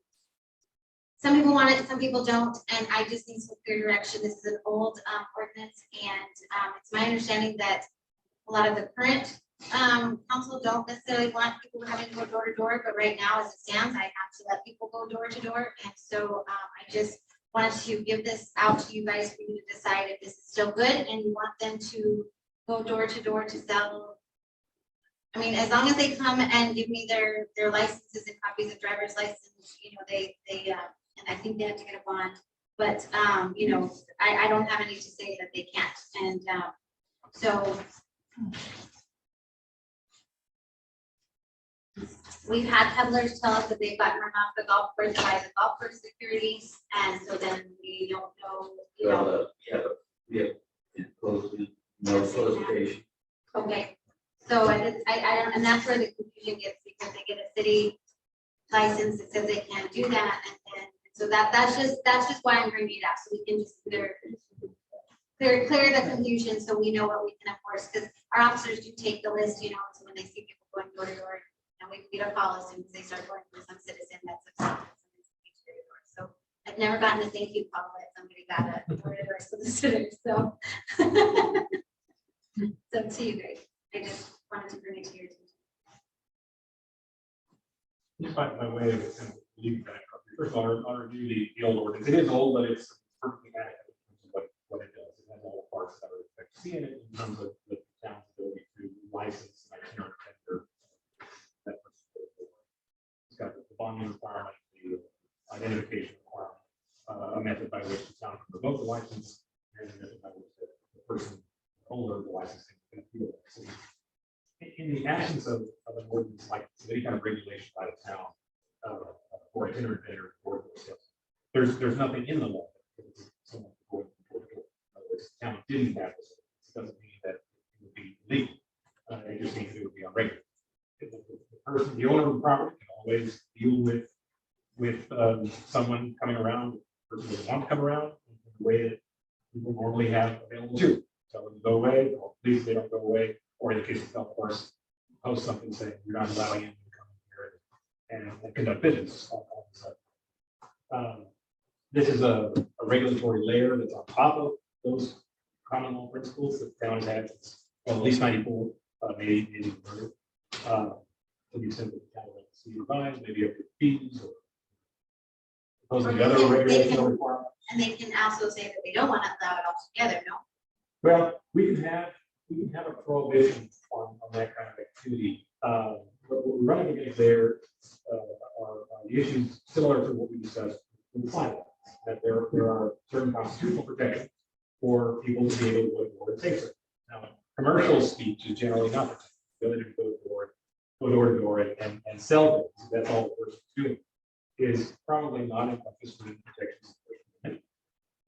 some people want it, some people don't, and I just need some clear direction. This is an old, ordinance, and, it's my understanding that a lot of the current council don't necessarily want people having to go door to door, but right now, as it stands, I have to let people go door to door. And so I just wanted to give this out to you guys for you to decide if this is still good and you want them to go door to door to sell. I mean, as long as they come and give me their licenses and copies of driver's license, you know, they and I think they have to get a bond. But you know, I don't have any to say that they can't. And so we've had peddlers tell us that they've gotten run off the golf course by the golf course security, and so then we don't know, you know. Yeah, no solicitation. Okay, so I don't, and that's where the confusion gets, because they get a city license that says they can't do that, and then, so that's just why I'm bringing it up, so we can just clear the confusion, so we know what we can enforce, because our officers do take the list, you know, so when they see people going door to door, and we can get a call as soon as they start going for some citizen that's upset. So I've never gotten a thank you call that somebody got a door to door solicitor, so. So to you guys, I just wanted to bring it to your attention. Just by way of kind of leaving that up. First of all, I'll review the old ordinance. It is old, but it's perfectly accurate in terms of what it does. It has all the parts that are seeing it in terms of the town's ability to license an itinerant vendor. It's got the bonding requirement, the identification requirement, a method by which the town can revoke the license, and a method by which the person holder of the licensing can appeal it. So in the absence of an ordinance like this, any kind of regulation by the town for itinerant vendor or sales, there's nothing in the law that prohibits someone from going door to door. In other words, the town didn't have this. It doesn't mean that it would be legal. It just means it would be unregulated. The owner of the property can always deal with someone coming around, the person doesn't want to come around in the way that people normally have available to. Tell them to go away, or please they don't go away, or in the case of golf course, post something saying you're not allowing him to come in here and conduct business. All of a sudden. This is a regulatory layer that's on top of those common law principles that the town has had since, well, at least 94, maybe further. To the extent that the town will see revised, maybe up to fees or proposing the other regulation requirements. And they can also say that they don't want to allow it altogether, no? Well, we can have a prohibition on that kind of activity. What we're running against there are the issues similar to what we discussed in the slide. That there are certain constitutional protections for people to be able to go to door and say so. Now, commercial speech is generally not protected. The ability to go door to door and sell things, that's all the person's doing, is probably not encompassed within protections.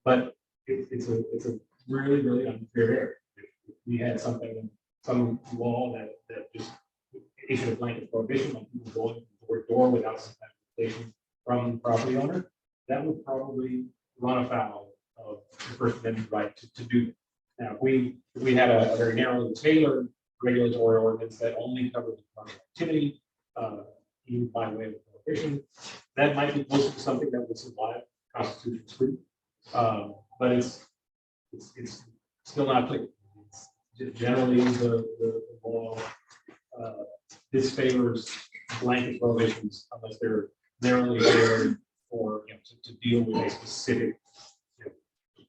But it's a really, really unfair area. If we had some law that just issued a blanket prohibition on people going door to door without some kind of protection from the property owner, that would probably run afoul of the First Amendment right to do that. Now, if we had a very narrowly tailored regulatory ordinance that only covered the commercial activity, even by way of prohibition, that might be closer to something that would survive constitutional scrutiny. But it's still not applicable. Generally, the law disfavors blanket prohibitions unless they're narrowly tailored for to deal with a specific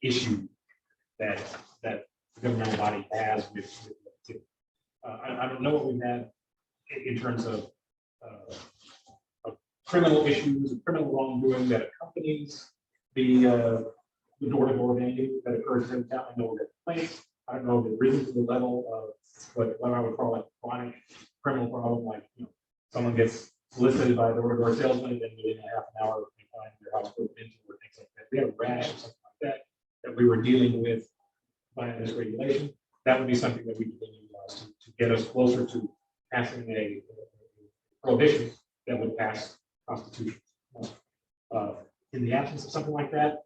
issue that the governmental body has with I don't know what we've had in terms of criminal issues, criminal wrongdoing that accompanies the door-to-door vending that occurs in town. I know that complaints. I don't know if it risen to the level of what I would call a chronic criminal problem, like someone gets solicited by a door-to-door salesman, and then within a half an hour they find their house broken into or things like that. We had a rash or something like that we were dealing with by this regulation. That would be something that we could utilize to get us closer to passing a prohibition that would pass constitution. In the absence of something like that,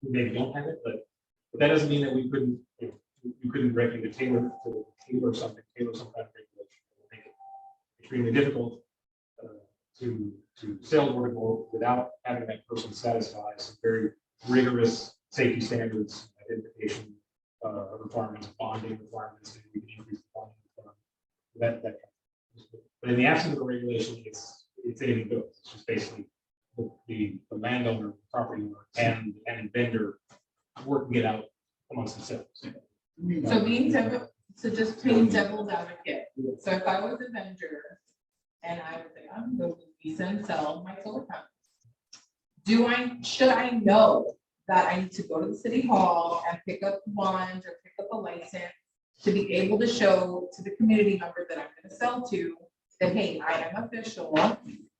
we maybe don't have it, but that doesn't mean that we couldn't, you couldn't regulate tailor some kind of regulation. That will make it extremely difficult to sell door without having that person satisfy some very rigorous safety standards, identification requirements, bonding requirements, and we can increase the bonding requirement. But in the absence of a regulation, it's anything goes. It's just basically the landowner, property owner, and vendor working it out amongst themselves. So just plain devil's advocate. So if I was a vendor and I was like, I'm going to use and sell my solar panels, should I know that I need to go to the city hall and pick up one or pick up a license to be able to show to the community member that I'm going to sell to that, hey, I am official?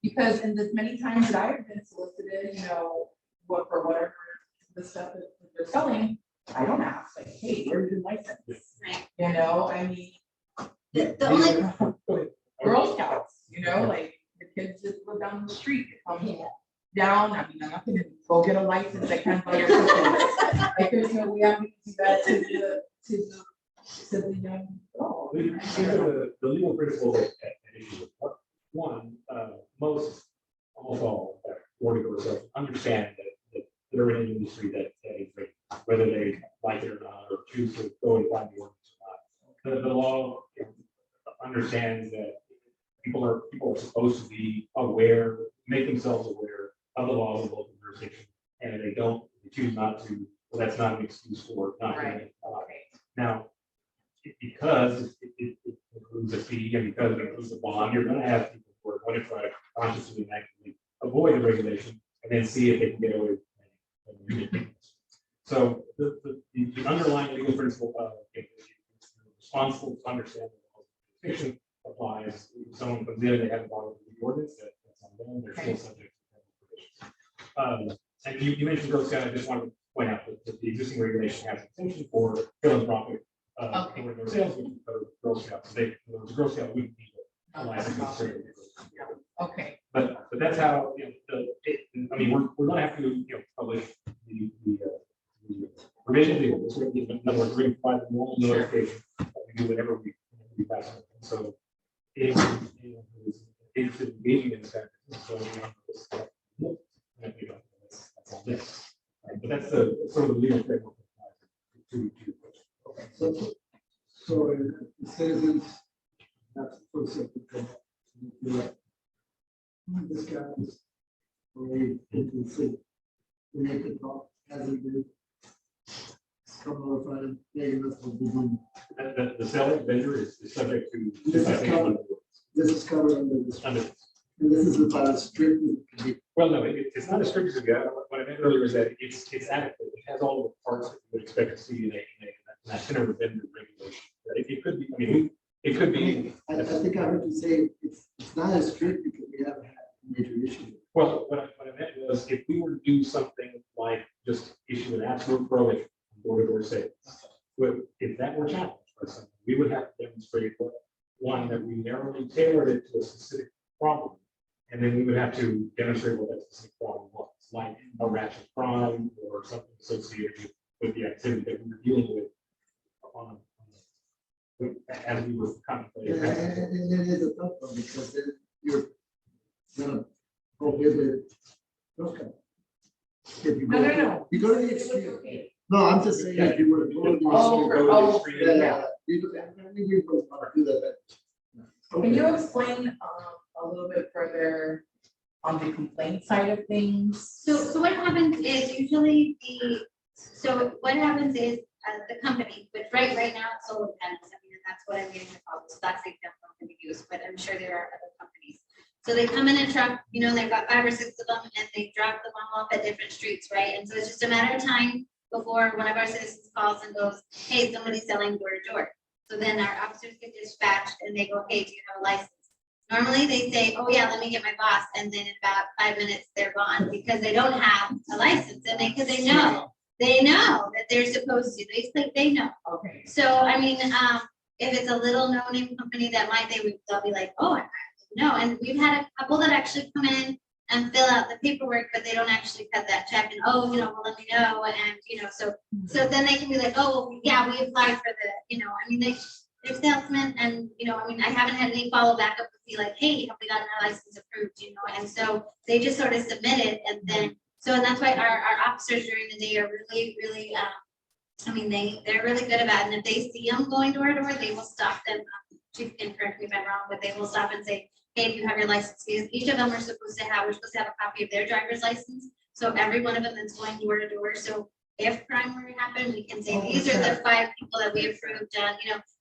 Because in the many times that I've been solicited, for whatever the stuff that they're selling, I don't ask, like, hey, where's your license? Right. I mean, The only, Girl Scouts, like the kids just live down the street, come down. I mean, I'm not gonna go get a license. I can't buy your cookies. Like, there's no way I'm gonna do that to the young girl. The legal principle at issue is one, almost all, understand that they're in an industry that is regulated, whether they like it or not, or choose to go and find the ordinance or not. The law understands that people are supposed to be aware, make themselves aware of the laws of local jurisdiction, and if they don't, they choose not to, well, that's not an excuse for not doing it. Now, because it includes a fee and because it includes a bond, you're going to have people who are going to try to consciously and actively avoid the regulation and then see if they can get away with it. So the underlying legal principle of responsible to understand the jurisdiction applies. If someone comes in and they haven't followed the ordinance, that's on them, they're still subject to provisions. And you mentioned Girl Scout. I just wanted to point out that the existing regulation has intention for philanthropic sales with Girl Scouts. There was a Girl Scout week. Okay. But that's how, I mean, we're gonna have to, publish the provision of the ordinance. In other words, we're going to provide the normal notification that we do whenever we pass it. So if it's engaging in this kind of thing, that's all this. But that's sort of the legal framework. So the citizens have to put something. This guy is really into the city. We make the talk as we do. Come over Friday, that's what we do. The selling vendor is subject to. This is covered under this. And this is about as strict as it can be. Well, no, it's not as strict as it gets. What I meant earlier is that it's adequate. It has all the parts that you would expect to see in an itinerant vendor regulation. It could be, I mean, it could be. I think I heard you say it's not as strict because we haven't had major issues. Well, what I meant was if we were to do something like just issue an absolute prohibition on door-to-door sales, if that were challenged by something, we would have to demonstrate that we narrowly tailored it to a specific problem. And then we would have to demonstrate what that specific problem was, like a ratchet crime or something associated with the activity that we were dealing with as we were contemplating. And it is a tough one because then you're gonna prohibit. Okay. If you go, No. You go to the extreme. No, I'm just saying if you were to go to the extreme. Yeah. I think we both want to do that. Can you explain a little bit further on the complaint side of things? so what happens is usually what happens is the company, but right now it's solar panels. I mean, that's what I'm getting about. So that's the example I'm going to use, but I'm sure there are other companies. So they come in a truck, they've got 5 or 6 of them and they drop them all off at different streets, right? And so it's just a matter of time before one of our citizens calls and goes, hey, somebody's selling door to door. So then our officers get dispatched and they go, hey, do you have a license? Normally they say, oh yeah, let me get my boss. And then in about 5 minutes, they're gone because they don't have a license and because they know that they're supposed to, they know. Okay. So, I mean, if it's a little no name company that might, they'll be like, oh, I didn't know. And we've had a couple that actually come in and fill out the paperwork, but they don't actually cut that check and, oh, well, let me know. And, so then they can be like, oh, yeah, we applied for the, they're salesmen and, I haven't had any follow back up to be like, hey, have we gotten our license approved, and so they just sort of submit it and then, and that's why our officers during the day are really, really, they're really good about it. And if they see them going door to door, they will stop them. Chief can correct me if I'm wrong, but they will stop and say, hey, do you have your license? Because each of them we're supposed to have a copy of their driver's license. So every one of them that's going door to door. So if crime were to happen, we can say, these are the 5 people that we approved,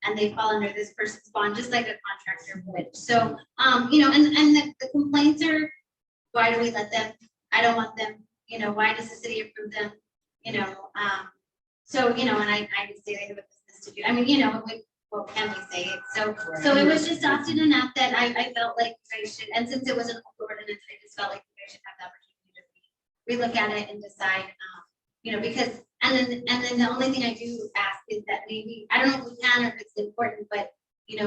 and they fall under this person's bond, just like a contractor would. So, and the complaints are, why do we let them? I don't want them, why does the city approve them? So, and I just say they have a business to do. What can we say? So it was just often enough that I felt like I should, and since it was an old ordinance, I just felt like I should have the opportunity to relook at it and decide, because, and then the only thing I do ask is that maybe, I don't know if we can or if it's important, but,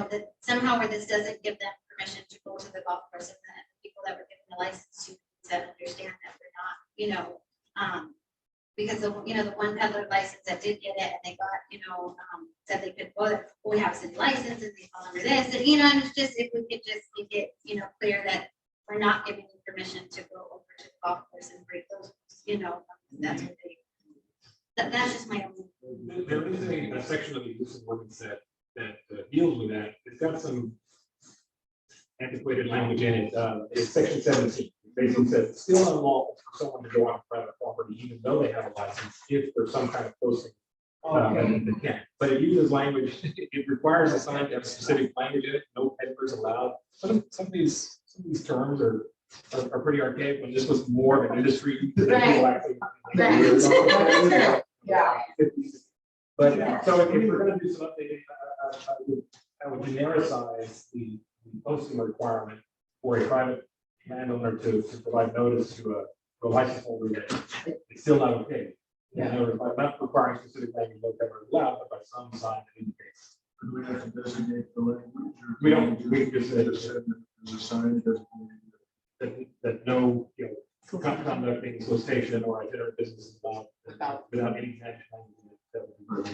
that somehow where this doesn't give them permission to go to the golf course and the people that were given the license to understand that we're not, because the one peddler license that did get it and they got, said they could go there, well, we have a city license and they fall under this, and, and it's just, if we could just make it, clear that we're not giving them permission to go over to the golf course and break those, that's what that's just my own. There is a section of the use of ordinance that deals with that. It's got some antiquated language in it. It's section 17. It basically says it's still unlawful for someone to go on private property, even though they have a license, if there's some kind of posting. They can. But it uses language. It requires a sign to have specific language in it. No peddlers allowed. Some of these terms are pretty archaic. When this was more of an industry. Yeah. But so if we're going to do some updating, I would genericize the posting requirement for a private landowner to provide notice to a license holder that it's still not okay. Yeah. Not requiring specific language, whatever allowed, but by some sign that indicates. Do we have to designate the language? Or We don't. We just said there's a sign designated. that no, conducting solicitation or itinerant business is allowed without any magic language.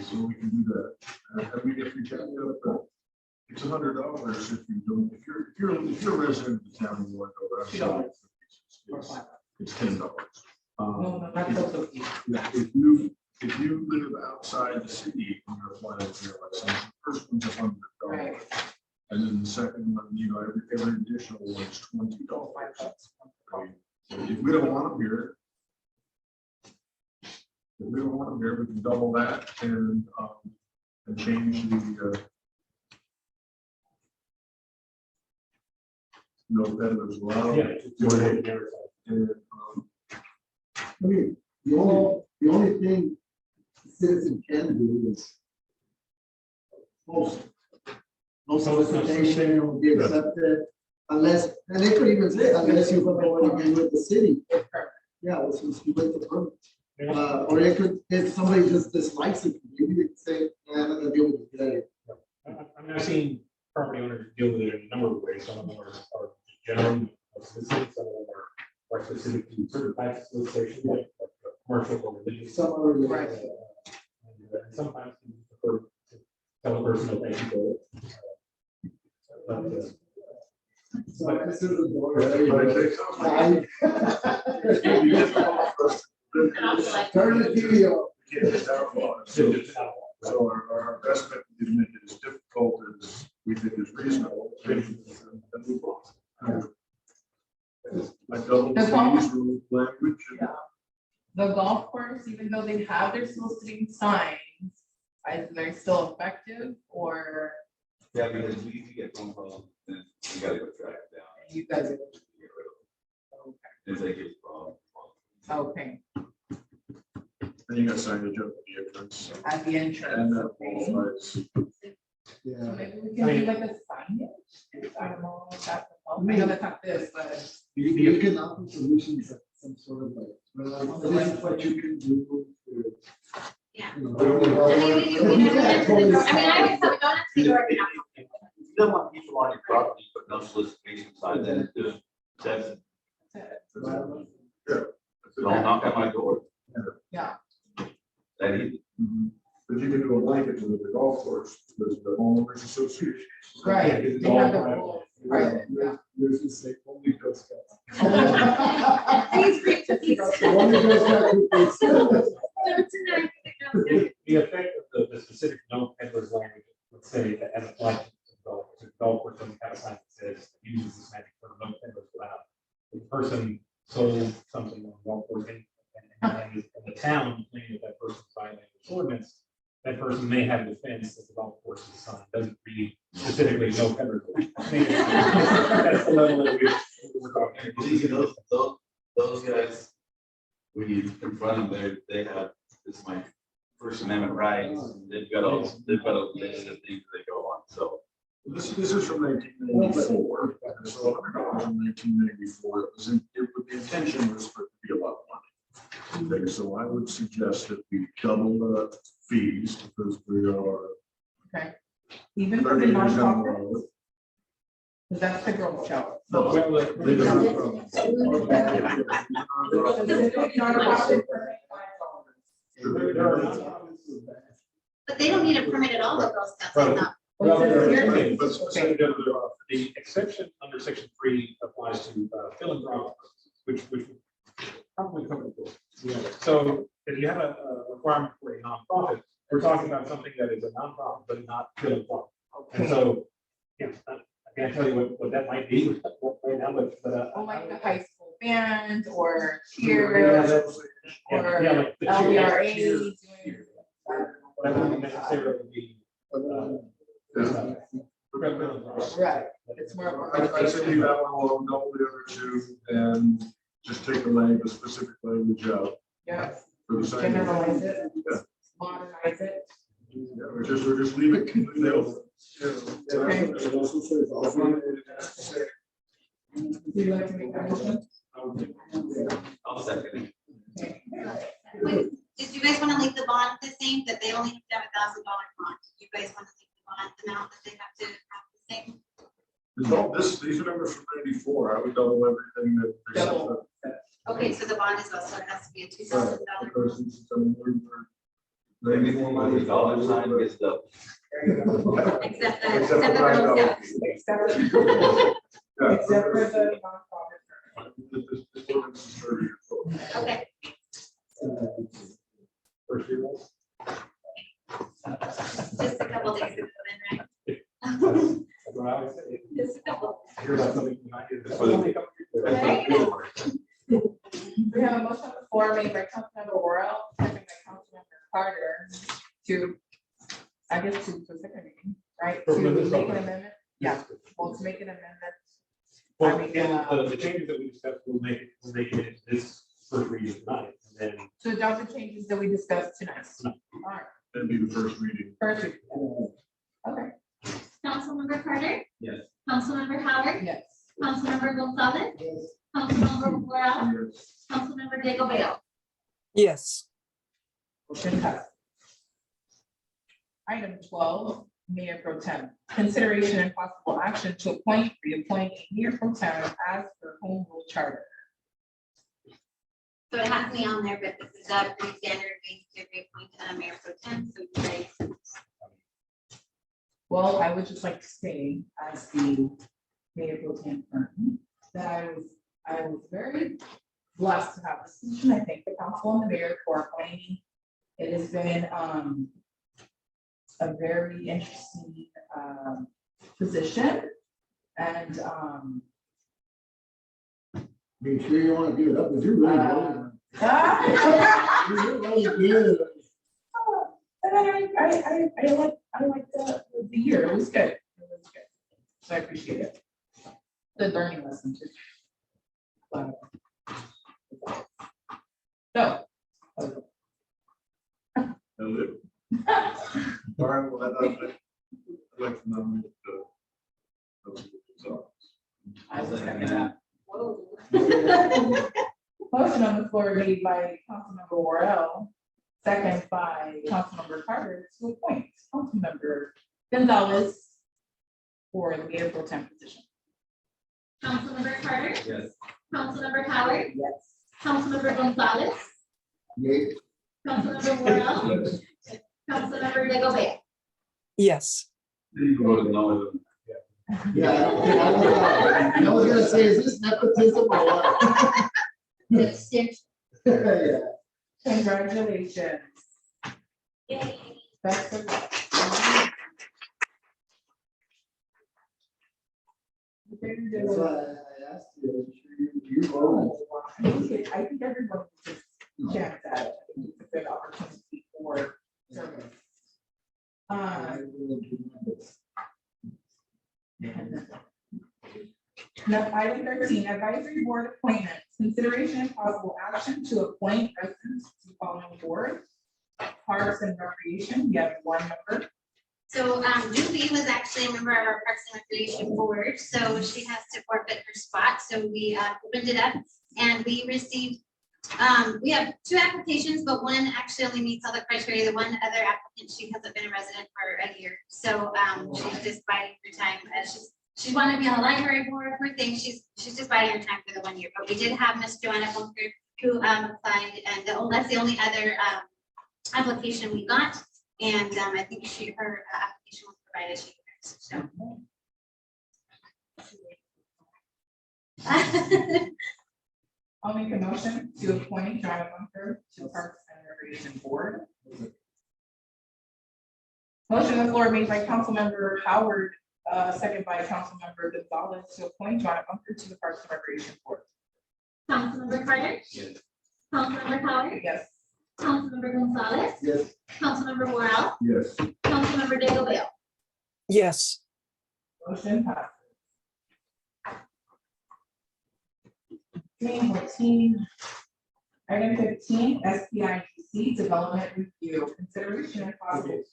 So we can do that. If we can, it's $100 if you don't, if you're a resident of the town, you want to go outside. It's $10. No, that's also. If you live outside the city, and you're applying for your license, the first one's $100. Right. And then the second one, every additional one is $20. If we don't want them here, we can double that and change the no peddlers allowed. Yeah. And, The only thing the citizen can do is post. No solicitation will be accepted unless, and they could even say, unless you have already been with the city. Yeah, this was with the permit. Or it could, if somebody just dislikes it, you could say, yeah, I'm not gonna deal with it today. I've seen property owners deal with it in a number of ways. Some of them are general, specific, some of them are specific to certain types of solicitation, like commercial or religious. Some are really. Right. And sometimes you prefer to tell a person that they can go. So this is the door. Turn the TV off. So our best bet is make it as difficult as we think is reasonable. And move on. I double these rules language. Yeah. The golf course, even though they have their soliciting signs, they're still effective, or Yeah, because we get phone calls, and we gotta go track it down. you guys? Get rid of it. If they get problem. Okay, Then you got signage up at the entrance. at the And entrance. that Okay. qualifies. So Yeah. maybe we can do like a signage. I don't know if that's. I know that's not this, but. You can offer solutions at some sort of like, well, this is what you can do. Yeah. You know, I mean, we don't have to, we don't have to City Ordinance. If you don't want people on your property, but no solicitation sign, then just says, don't knock at my door. Yeah. That easy. But you can do a blanket with the golf course, because the homeowners association. Right, It's they all have the private. rules. Right, yeah. There's the state, only Girl Scouts. Please bring the pizza. Only Girl Scouts. Tonight, The effect of the specific no peddler's language, let's say, as applied to the golf course, doesn't have a sign that says, uses this magic term, no peddler's allowed. The person sold something on the golf course and the town claiming that person violated the ordinance, that person may have a defense that the golf course's sign doesn't read specifically no peddler's. That's the level that we're talking. See, those guys, when you confront them, they have, this is my First Amendment rights, they've got a list of things they go on, so. This is from 1994, so in 1994, the intention was for it to be a lot of money. Okay, so I would suggest that we double the fees, because we are. Okay. Even for the 30 years down the nonprofits, road. because that's the Girl Scout. No, Well, they don't have a problem. Specific nonprofit permit, But they don't need a permit at all, the Girl Scouts, I thought. Well, $5. there are Okay. two things. The exception under section 3 applies to philanthropic purposes, which probably cover both. So if you have a requirement for a nonprofit, we're talking about something that is a nonprofit, but not philanthropic. And so, yeah, I can't tell you what that might be right now, but. Or like the high school band or cheer or Yeah, like the cheer- LBRA. cheer- doing- That wouldn't necessarily be. Right, it's more of a. I say leave that one alone, no the other two, and just take the language, the specific language out Yeah, for the sign. generalize it, Yeah. modernize it. Yeah, we're just leave it completely open. Okay. It also says, also, Would you like to make that motion? I'll second it. Okay. Wait, did you guys want to leave the bond the same, that they only have $1,000 bond? Do you guys want to leave the bond amount that they have to have the same? No, these are numbers from 94, I would double everything that. they said. Double. Okay, so the bond is also, it has to be a $2,000. Because it's, maybe more money. The dollar sign gets the. Except the Except for Girl $5. Scouts. Except Yeah. except for the nonprofit. This ordinance is 30 years old. Okay, First year old. just a couple days ago then, right? That's what I always say. Just a couple. Hear about something you might do. We have a motion on the floor made by Councilmember Worrell, seconded by Councilmember Carter to, I guess, to the second reading, right? To make an amendment, yeah, well, to make an amendment. Well, and the changes that we discussed, we'll make it into this first reading tonight, and then. To adopt the changes that we discussed tonight. All right, That'd be the first reading. first reading. Okay, Councilmember Carter, Yes. Councilmember Howard, yes. Councilmember Gonzalez, Councilmember Worrell, Yes. Councilmember Diego Bale. Yes, Motion passed. Item 12, Mayor Pro Tem. Consideration and possible action to appoint, reappoint a Mayor Pro Tem as per home rule charter. So it has me on there, but this is a pretty standard way to reappoint a mayor pro tem, so you guys. Well, I would just like to say, as the Mayor Pro Tem currently, that I was very blessed to have this position. I thank the council and the mayor for appointing me. It has been a very interesting position. And Make sure you want to give it up, because you're really good. I You're really good. like the year. It was good. It was good. So I appreciate it. The learning lesson too. So. All right, well, I'd like to nominate I will second that. Whoa. Motion on the floor made by Councilmember Worrell, second by Councilmember Carter to appoint Councilmember Gonzalez for the mayor pro tem position. Councilmember Carter, Yes. Councilmember Howard, Yes. Councilmember Gonzalez, Yay. Councilmember Worrell, Councilmember Digglebale. Yes. You voted no. Yeah, I was gonna say, is this nepotism or what? The extension. Yeah. Congratulations. Yay. Best of luck. That's why I asked you, I'm sure you voted. I think everyone just chance at it. I think it's a good opportunity for service. Now, item 13, advisory board appointments, consideration and possible action to appoint residents to following boards. Parks and Recreation, we have one member. So Julie was actually a member of our Parks and Recreation Board, so she has to forfeit her spot. So we opened it up and we received, we have 2 applications, but one actually only meets all the criteria. The one other applicant, she hasn't been a resident for a year. So she's just biding her time. She wanted to be on the library board, her thing. She's just biding her time for the 1 year. But we did have Miss Joanna Bunker who applied, and that's the only other application we got. And I think her application was provided to you guys, so. I'll make a motion to appoint Joanna Bunker to Parks and Recreation Board. Motion on the floor made by Councilmember Howard, second by Councilmember Gonzalez to appoint Joanna Bunker to the Parks and Recreation Board. Councilmember Carter, Yes. Councilmember Howard, Yes. Councilmember Gonzalez, Yes. Councilmember Worrell, Yes. Councilmember Digglebale. Yes. Motion passes. 14. Item 15, SPIGC Development Review, consideration and possible.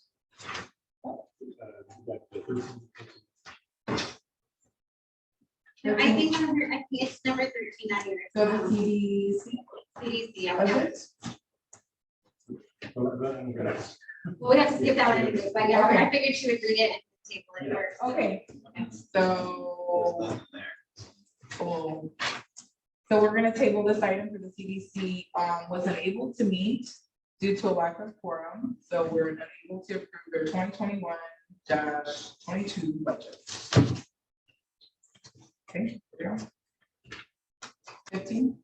I think it's number 13 on yours. So the TDC CDC, yeah. budget. Well, we have to skip that one anyway, but yeah, I figured she would read it and table it first. Okay, so. Cool. So we're gonna table this item for the CDC, wasn't able to meet due to a lack of quorum, so we're unable to approve their 2021-22 budget. Okay, there we go. 15,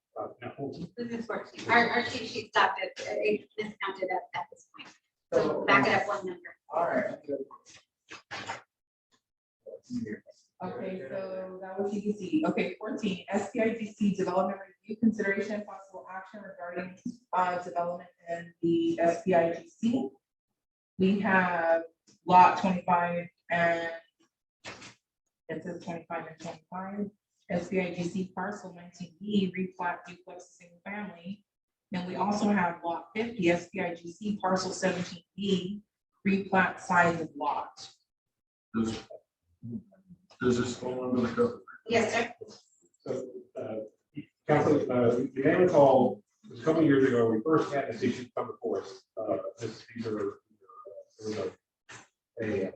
This is 14. Our cheat sheet stopped it, it discounted at this point. so, So back it up one number. all right. Okay, so that was CDC. Okay, 14, SPIGC Development Review, consideration and possible action regarding development in the SPIGC. We have lot 25 and it says 25 and 25, SPIGC parcel 19B, replat duplex single family. And we also have lot 50, SPIGC parcel 17B, replat size of lot. Does this fall under the cover? Yes, sir. So, Council, you may recall, it was a couple of years ago, we first had this issue come before us. These are, there was a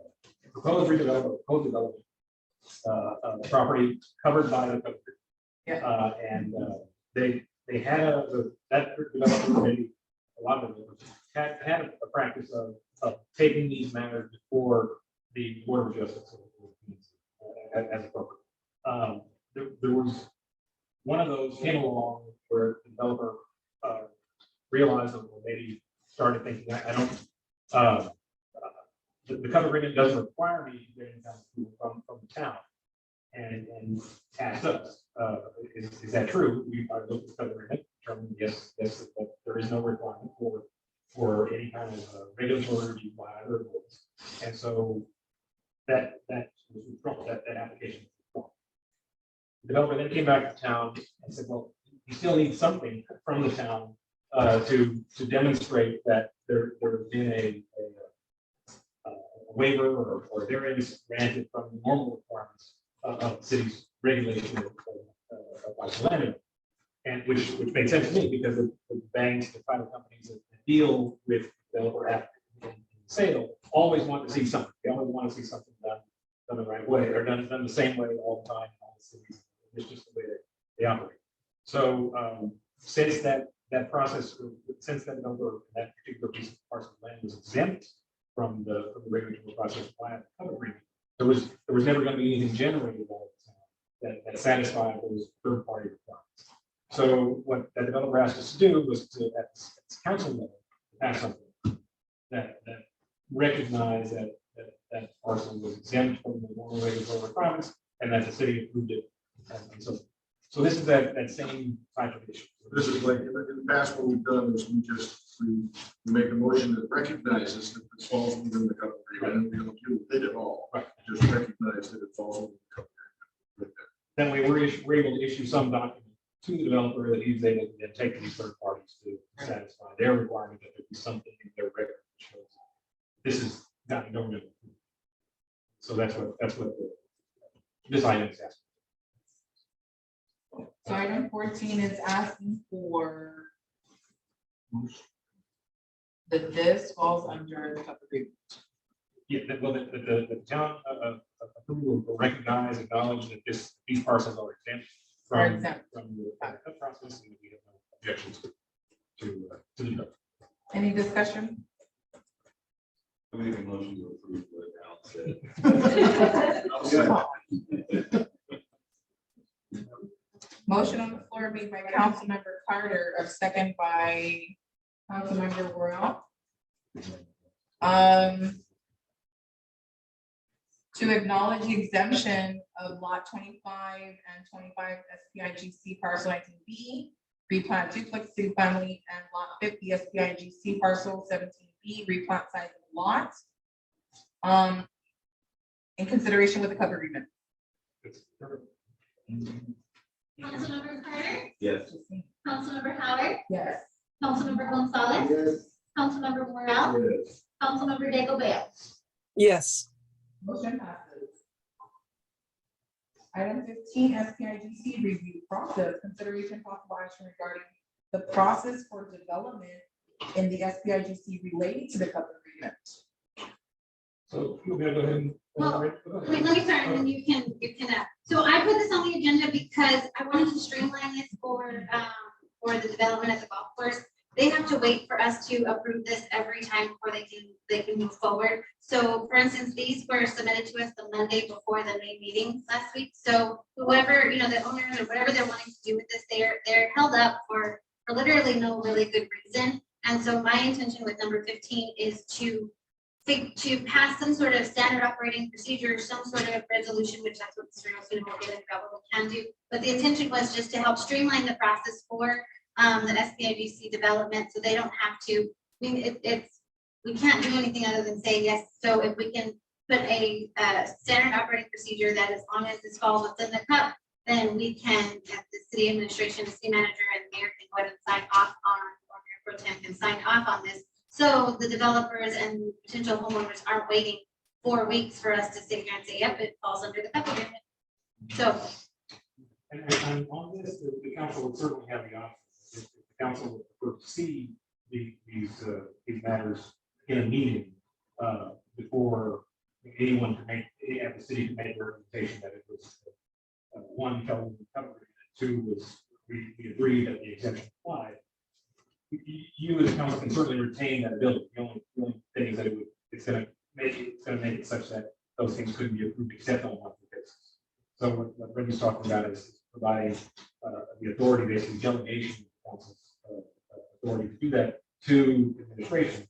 proposed redevelopment, proposed development, property covered by the code. Yeah. And they had that developer, maybe a lot of them had a practice of taking these matters before the Board of Justice as appropriate. There was one of those came along where the developer realized, or maybe started thinking, I don't, the cover agreement doesn't require me to get income from the town. And asked us, is that true? We looked at the cover agreement, determined, yes, that there is no requirement for any kind of regulatory review by either of those. And so that was withdrawn, that application was withdrawn. The developer then came back to town and said, well, you still need something from the town to demonstrate that there's been a waiver or variance granted from the normal requirements of the city's regulation of land. And which made sense to me because the banks, the private companies that deal with developer sale always want to see something. They always want want to see something done the right way, or done the same way all the time in all the cities. It's just the way that they operate. So, since that process, since that number, that particular piece of parcel of land was exempt from the regulatory process by the covenant agreement, there was never going to be anything generated that satisfied those third-party requirements. So what that developer asked us to do was to, at this council level, pass something that recognized that parcel was exempt from the normal regulatory requirements, and that the city approved it. And so this is that same type of issue. This is like, in the past, what we've done is we make a motion that recognizes that this falls within the covenant agreement, and we don't deal with it at all. Right. Just recognize that it falls within the covenant agreement. Then we were able to issue some document to the developer that he's able to then take these third parties to satisfy their requirement that there be something in their record that shows this is not government. So that's what this item is asking. So item 14 is asking for that this falls under the CUP agreement. Yeah, the town approval will recognize, acknowledge that these parcels are exempt Are from exempt. the cut process, and we have no objections to the development. Any discussion? I make a motion to approve what Al said. Motion on the floor made by Councilmember Carter, a second by Councilmember Royal. To acknowledge the exemption of lot 25 and 25 SPIGC parcel 19B, replat duplex two family, and lot 50 SPIGC parcel 17B, replat size of lot. In consideration with the CUP agreement. Councilmember Carter, Yes. Councilmember Howard, Yes. Councilmember Gonzalez, Yes. Councilmember Morel, Yes. Councilmember Degobea. Yes, Motion passes. Item 15, SPIGC review process, consideration possible action regarding the process for development in the SPIGC related to the CUP agreement. So you're gonna go ahead and. Well, Let me start, and then you can, so I put this on the agenda because I wanted to streamline this for the development at the golf course. They have to wait for us to approve this every time before they can move forward. So for instance, these were submitted to us the Monday before the May meeting last week. So whoever, the owners or whatever they're wanting to do with this, they're held up for literally no really good reason. And so my intention with number 15 is to pass some sort of standard operating procedure, some sort of resolution, which that's what Mr. Nelson will get into what we can do. But the intention was just to help streamline the process for the SPIGC development, so they don't have to, we can't do anything other than say yes. So if we can put a standard operating procedure that as long as this falls within the CUP, then we can, the city administration, the city manager, and the mayor can go ahead and sign off on, or Mayor Pro Tem can sign off on this. So the developers and potential homeowners aren't waiting 4 weeks for us to sit here and say, yep, it falls under the CUP agreement. So, And on this, the council would certainly have the option, if the council would prefer to see these matters in a meeting before anyone can the city can make a representation that it was one, covered, two was we agreed that the exemption applied. You as council can certainly retain that ability. The only thing is that it's gonna make it such that those things couldn't be approved except on one basis. So what Brendan's talking about is providing the authority, basically delegation of council's authority to do that to administration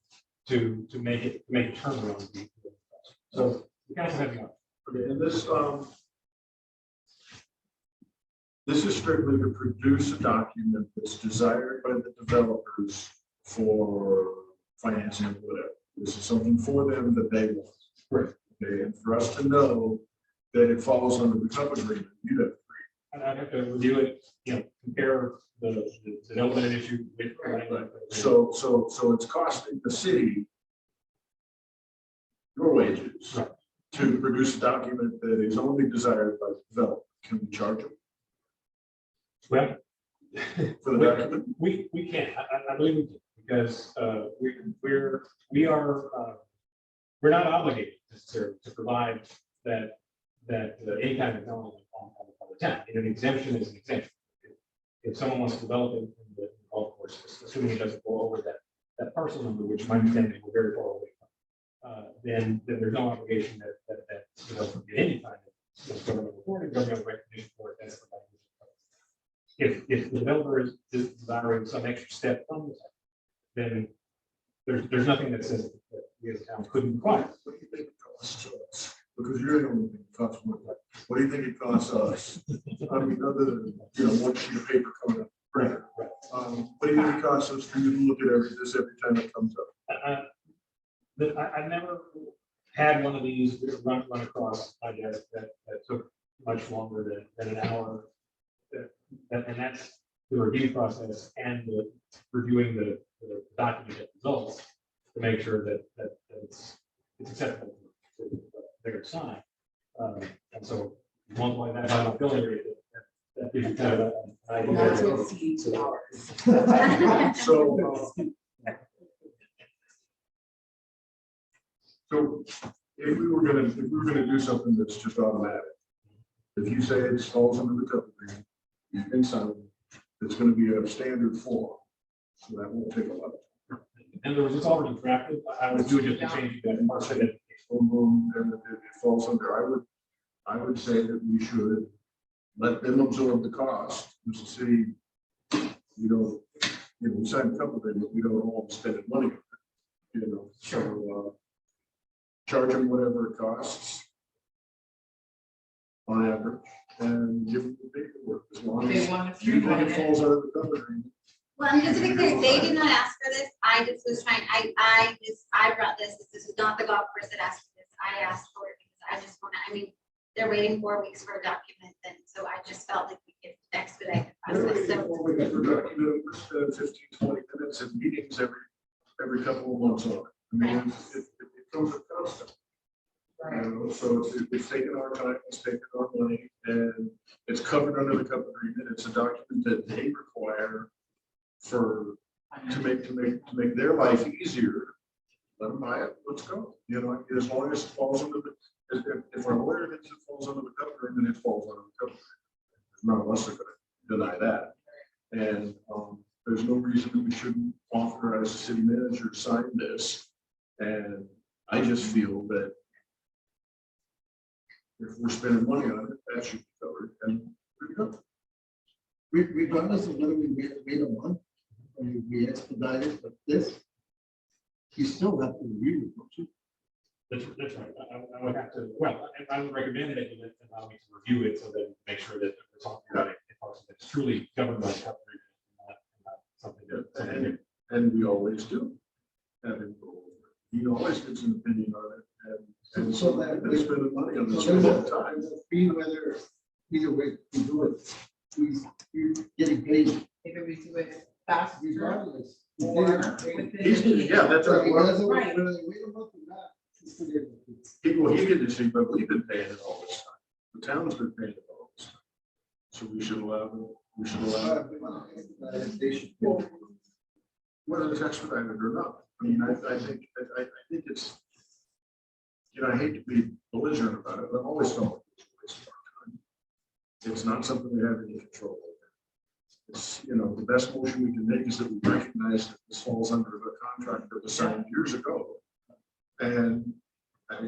to make it turn around. So the council has the option. Okay, and this is strictly to produce a document that's desired by the developers for financing, or whatever. This is something for them that they want. Right. Okay, and for us to know that it falls under the CUP agreement, you have. And I'd have to review it, compare the development issue with. So it's costing the city your wages Right. to produce a document that is only desired by the developer. Can we charge them Well, for the document? we can't, I believe we can, because we're we're not obligated necessarily to provide that, any kind of development on the town. And an exemption is an exemption. If someone wants to develop it in the golf course, assuming it doesn't go over that parcel number, which my understanding we're very far away from, then there's no obligation that development at any time. Government reporting, government recognition for it, that's provided. If the developer is desiring some extra step from this, then there's nothing that says that we as a town couldn't require. What do you think it costs us? Because you're the only thing that costs more. What do you think it costs us? I mean, other than, one sheet of paper coming up. Printer. What do you think it costs us for you to look at this every time it comes up? I've never had one of these run across my desk that took much longer than an hour. And that's the review process and the reviewing the document that results to make sure that it's acceptable to their sign. And so multiply that by my billing rate, that gives you kind of an Not to idea. exceed 2 hours. So if we were gonna do something that's just automatic, if you say it falls under the cover agreement, you can sign it, it's gonna be a standard form. So that won't take a lot. And there was, it's already drafted. I would do it just to change that part of it. And it falls under, I would say that we should let them absorb the cost, because the city, we sign a couple of them, but we don't all spend money on it, so, charge them whatever it costs on average, and give them the paperwork, as long They as want to you think streamline it it. falls under the cover agreement. Well, and just to be clear, they did not ask for this. I just was trying, I brought this. This is not the golf course that asked for this. I asked for it because I just want to, they're waiting 4 weeks for a document, then, so I just felt like we could expedite the process. So, Well, we spend 15, 20 minutes in meetings every couple of months on it. It comes at constant. So it's taken our time, it's taken our money, and it's covered under the cover agreement. It's a document that they require to make their life easier. Let them buy it, let's go. As long as it falls under if our lawyer thinks it falls under the cover agreement, it falls under the cover agreement. None of us are gonna deny that. And there's no reason that we shouldn't authorize the city manager to sign this. And I just feel that if we're spending money on it, that should be covered, and we go. Regardless of whether we wait a month, or we expedite it, but this, you still have to review it, don't you? That's right. I would have to, I would recommend that you allow me to review it so that make sure that we're talking about it in parts that's truly governed by the company, not something that. And we always do. Have him go over it. He always gives an opinion on it, and so that they spend the money on this So all there's the time. a fee whether, either way we do it, we're getting paid Either we do it faster regardless. or within the meeting. Yeah, that's So right. it doesn't, Right. whether they wait a month or not, it's still getting paid. He get to see, but we've been paying it all this time. The town's been paying it all this time. So we should allow They should pay. whether it's expedited or not. I think it's, I hate to be belligerent about it, but I've always felt it's a waste of our time. It's not something we have any control over. It's, the best motion we can make is that we recognize that this falls under the contract that was signed years ago. And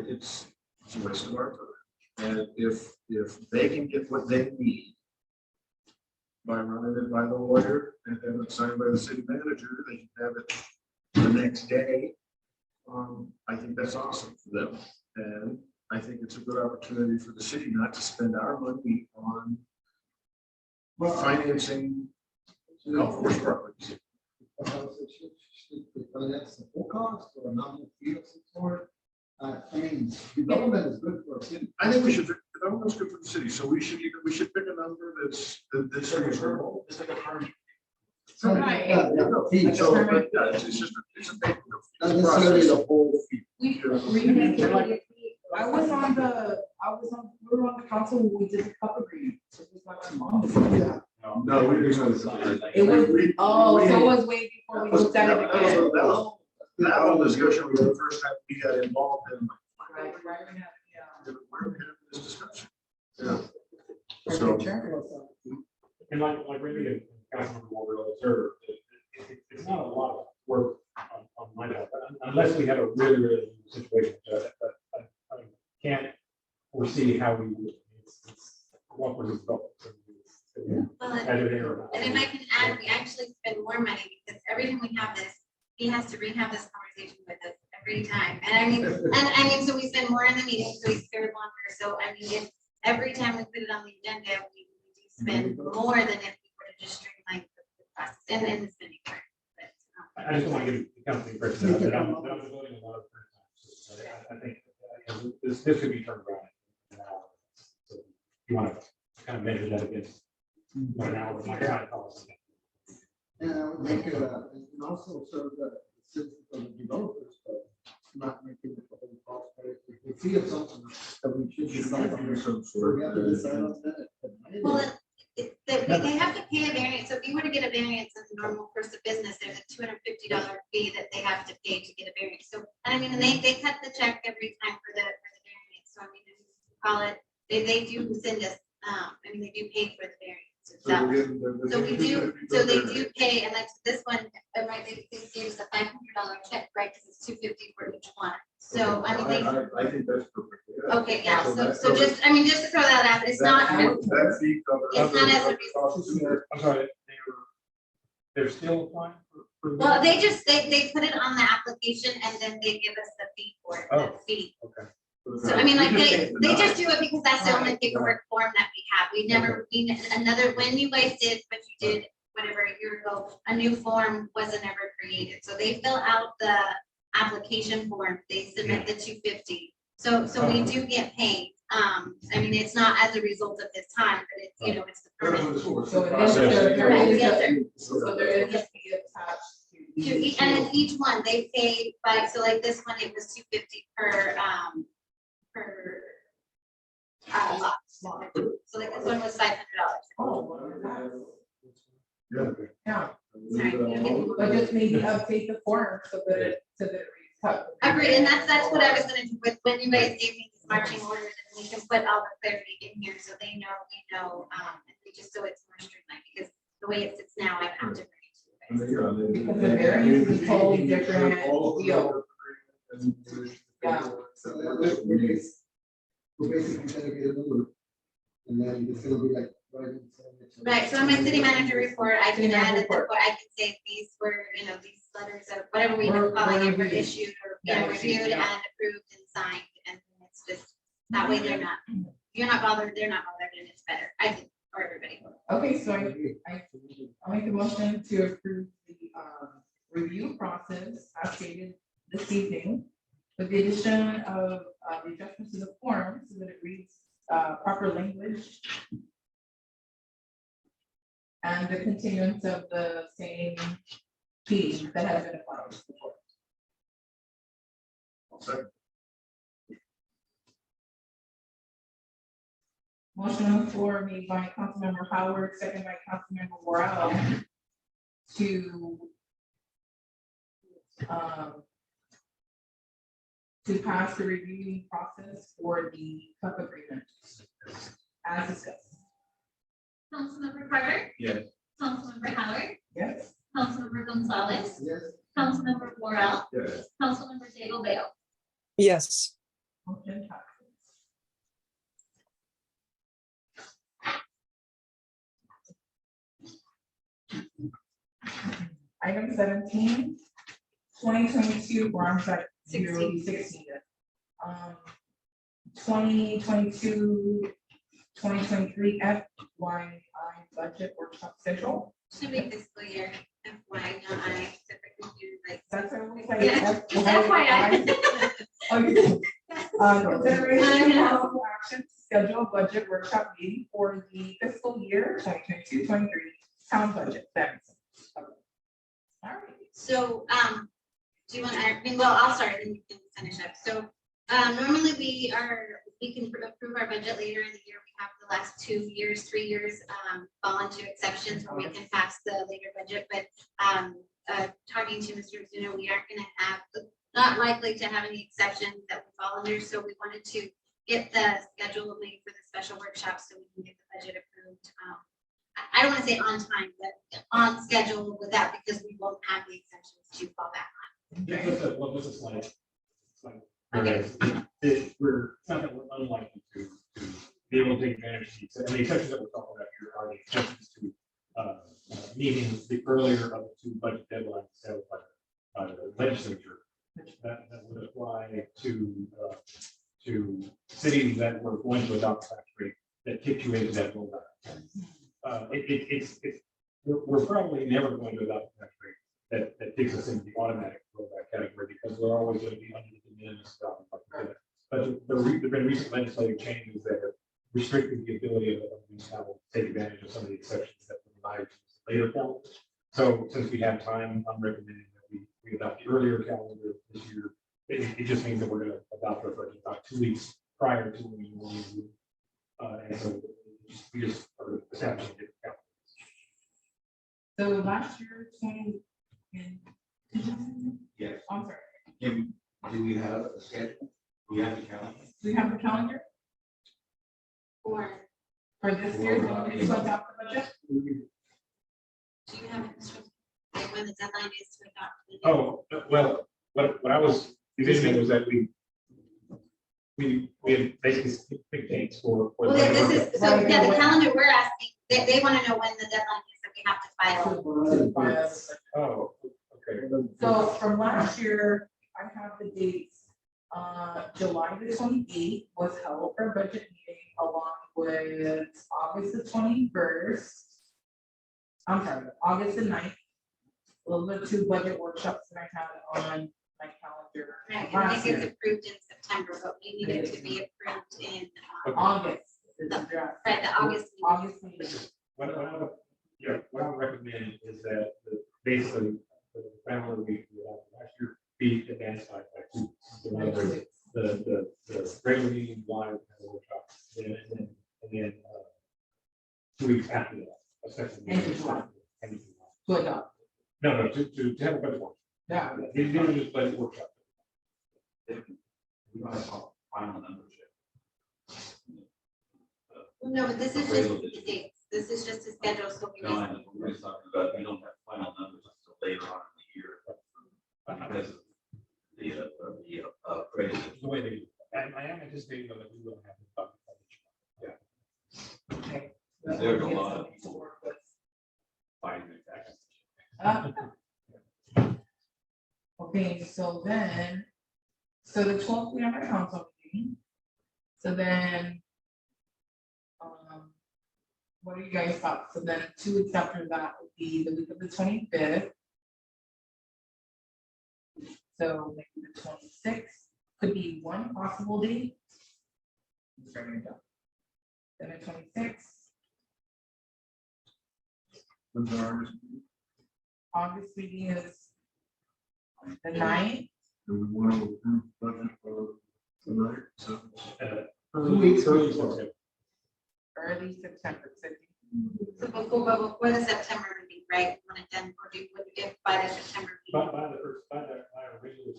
it's a waste of our time. And if they can get what they need by running it by the lawyer and then it's signed by the city manager, they can have it the next day. I think that's awesome for them. And I think it's a good opportunity for the city not to spend our money on financing golf course properties. That's the full cost or a nominal fee of some sort. Development is good for a city. I think development's good for the city, so we should pick a number that's reasonable. It's like a permit. Right. Fee, So, Like a permit. yeah, it's a paper. not It's a necessarily process. the whole fee. We were on the council when we did the cup agreement. So it was not too long ago. No, we didn't. It was, We- so we- it was way before we looked at it That was- again. that was- That whole discussion was the first time we got involved in. Right, right, yeah. Where are we having this discussion? Yeah. So, And like Randy and Councilmember Ward observed, it's not a lot of work on my part, unless we have a really situation. But I can't foresee how we would. It's what we're involved. Well, and if I can add, we actually spend more money because every time we have this, he has to have this conversation with us every time. And I mean, so we spend more in the meeting, so he's here longer. So I mean, if every time we put it on the agenda, we do spend more than if we were to just streamline the process and the spending part. But, I just don't want to give the council the impression that I'm voting a lot of times. I think this should be turned around. So you want to kind of measure that against 1 hour of my county policy. And I would make it, and also serve the citizens of the developers, but not making it the whole cost. If we feel something that we should decide on, we have to decide on that. well, they have to pay a variance. So if you were to get a variance in the normal course of business, there's a $250 fee that they have to pay to get a variance. So, and I mean, and they cut the check every time for the variance. So I mean, if you call it, they do send us, I mean, they do pay for the variance. itself. So we do, so they do pay, and like this one, right, they gave us a $500 check, right, because it's $250 for each one. So, I mean, I think that's perfect. Yeah. okay, yeah, so that just, I mean, just to throw that out, it's not, That fee covers. It's not as a I'm sorry, they're still applying for. well, they put it on the application and then they give us the fee for it, the fee. Okay. So I mean, like, they just do it because that's the only paperwork form that we have. We never, when you guys did what you did, whatever, a year ago, a new form wasn't ever created. So they fill out the application form, they submit the $250. So we do get paid. I mean, it's not as a result of this time, but it's, it's the permit. So it is, there is, Yes, sir. so there is a fee attached to. And it's each one, they pay by, so like this one, it was $250 per lot. So like this one was $500. Oh, Yeah. yeah, Sorry. but just maybe update the form so that it reads cut. Agreed, and that's what I was gonna do with, when you guys gave me these marching orders, and we can put all the clarity in here, so they know, we know, just so it's more streamlined, because the way it sits now, I have to bring it to you guys. Because the variance is totally different deal. Yeah. So we're basically gonna get a number. And then it's gonna be like. Right, so in my city manager report, I can add at the, I can say these were, these letters of whatever we were calling it, were issued or, reviewed and approved and signed, and it's just, that way you're not bothered, they're not bothered, and it's better, I think, for everybody. Okay, so I'll make a motion to approve the review process as stated this evening with the addition of the adjustments to the form so that it reads proper language and the continuance of the same fee that has been applied before. Motion on the floor made by Councilmember Howard, second by Councilmember Worrell to pass the reviewing process for the CUP agreement as discussed. Councilmember Carter, Yes. Councilmember Howard, Yes. Councilmember Gonzalez, Yes. Councilmember Worrell, Yes. Councilmember Diego Bale. Yes. Motion passes. Item 17, 2022, or I'm sorry, 16. 2022, 2023 FYI budget workshop schedule. Should be fiscal year, FY, not I, typically do like. That's what we Yeah, say. FYI. Okay. Consideration of possible action to schedule a budget workshop meeting for the fiscal year 2022-23 town budget. Thanks. All right. So, do you want, well, I'll start and you can finish up. So, normally we can approve our budget later in the year. We have the last 2 years, 3 years, fall into exceptions where we can pass the later budget. But, talking to Mr. Zuno, we aren't gonna have, not likely to have any exceptions that would fall under, so we wanted to get the schedule made for the special workshop so we can get the budget approved. I don't want to say on time, but on schedule with that, because we won't have the exceptions to fall back Well, this is like. Okay. We're, it's not that we're unlikely to be able to take advantage of these, and the exceptions that we're talking about here are the exceptions to meetings the earlier of the two budget deadlines set by the legislature. That would apply to cities that were going to adopt tax rate that kicked you into that rollback. We're probably never going to adopt a tax rate that takes us into the automatic rollback category, because we're always going to be under the de minimis value. But there've been recent legislative changes that have restricted the ability of municipalities to take advantage of some of the exceptions that were provided later calendar. So since we have time, I'm recommending that we adopt the earlier calendar this year. It just means that we're going to adopt our budget about 2 weeks prior to when we normally do. And so we just are establishing different calendars. So last year, 20. Yes. I'm sorry, Do we have a schedule? We have the calendar. do we have the calendar on. for this year, when we adopt the budget? Do you have it, Mr. like when the deadline is to adopt? the new- Oh, well, what I was envisioning was that we had basically picked dates for. Well, this is, so, yeah, the calendar we're asking, they want to know when the deadline is that we have to file. Oh, okay. So from last year, I have the dates. July the 28th was held for budget meeting along with August the 21st. I'm sorry, August the 9th. Those are the two budget workshops that I had on my calendar. Right, and last this year. is approved in September, but we need it to be approved in, August. is the draft. right, the August. meeting. August meeting. What I would recommend is that basically the family week we had last year be advanced by 2 weeks. So in other words, the regular meeting live and the workshop, and then 2 weeks after that, especially. End of July. End of July. To adopt. No, to have a budget workshop. Yeah. These are just budget workshop. We don't have final numbers yet. No, but this is just the dates. This is just a schedule, so we No, just, and we're talking about, we don't have final numbers until later on in the year. Because of the appraisal. The way they, I am anticipating though that we will have. the budget. Okay. There's a lot of To work with. finding exactly. Okay, so then, so the 12th, we have our council meeting. So then, what are you guys thoughts? So then 2 weeks after that would be the week of the 25th. So maybe the 26th could be one possible date. Then the 26th, August meeting is the 9th. Do we want to approve budget for tonight? So, Early September. Early September. so before the September meeting, right? When it done, or do, if by the September meeting. By our regular.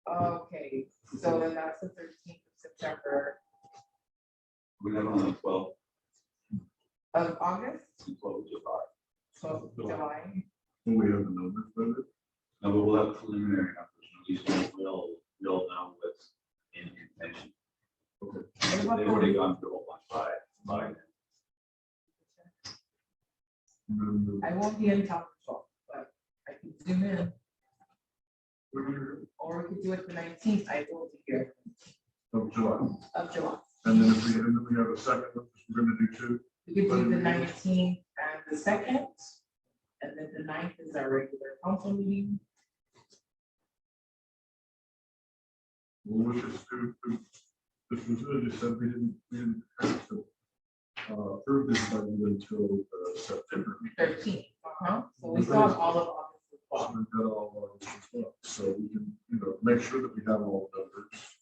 Okay, so then that's the 13th of September We have on the 12th, of August, 12th of July. 12th of July. do we have the numbers for it? No, but we'll have preliminary numbers, at least we'll know what's in contention. What They've about already the- gone through a whole bunch by I won't be in top 12, but I can zoom in, or we could do it the 19th, I will be here Of July. of July. And then we have a second, we're gonna do 2. We could do the 19th and the 2nd, and then the 9th is our regular council meeting. Well, let's just do, this was really just said we didn't have to approve this budget until September. 13th, so we still have all of August as well. We've got all of this as well, so we can, make sure that we have all the numbers.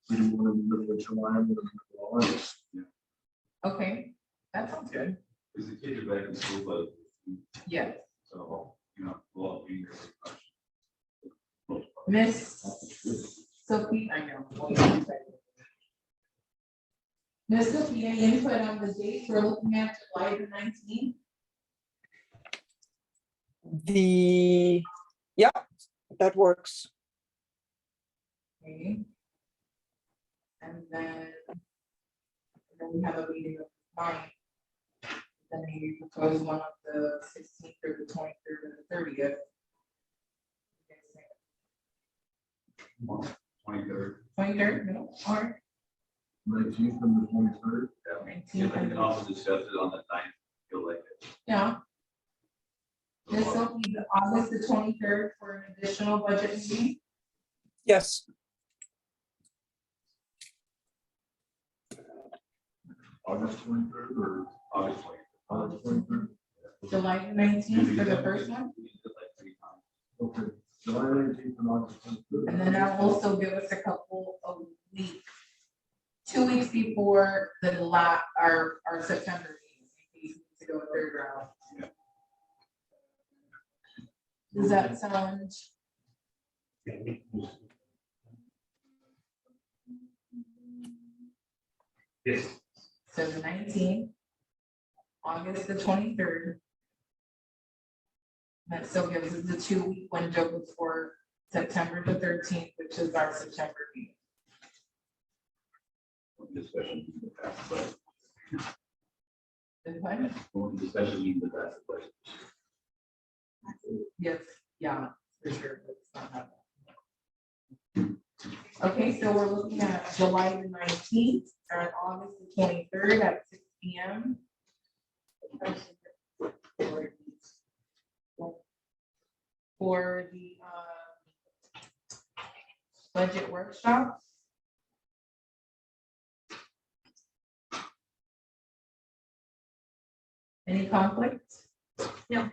We do one in the middle of July, and one in the middle of August. Okay, that sounds good, because the kids are back in school, but yes. so you know, well, we. Miss Sophie, I know. Miss Sophie, any input on the dates we're looking at, July the 19th? Yeah, that works. Okay. And then we have a meeting of 9. Then we propose one of the 16th or the 23rd or the 30th. 23rd. 23rd, no, or 19th and the 23rd. Yeah, 19th. we can also discuss it on the 9th, feel like it. Yeah. This will be August the 23rd for an additional budget meeting. Yes, August 23rd or August 20th. August 23rd? July the 19th for the first one. We did it like 3 times. Okay, July 19th and August 23rd. And then that'll also give us a couple of weeks, 2 weeks before the our September meeting, in case we need to go a third round. Does that sound? Yes. So the 19th, August the 23rd. That still gives us the 2-week window before September the 13th, which is our September meeting. Discussion, but The what? going to special meeting, but that's the question. Yes, yeah, for sure, but it's not happening. Okay, so we're looking at July the 19th and August the 23rd at 6 p.m. For the budget workshop. Any conflict? Okay,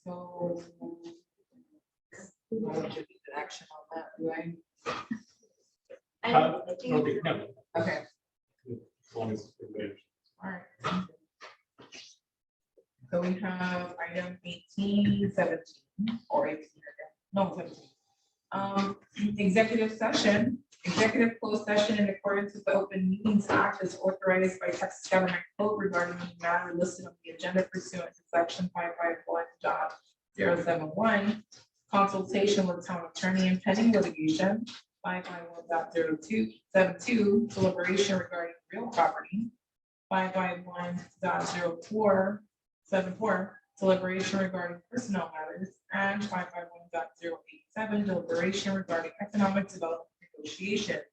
so. I want to do the action on that, do I? Okay, no, Okay, as long as. all right. So we have item 18, 17, or 18, no, 17. Executive session, executive closed session in accordance with the Open Meetings Act is authorized by Texas Government Code regarding the matter listed on the agenda pursuant to section 551.071. Consultation with town attorney and pending litigation, 551.0272, deliberation regarding real property, 551.0474, deliberation regarding personnel matters, and 551.087, deliberation regarding economic development negotiations.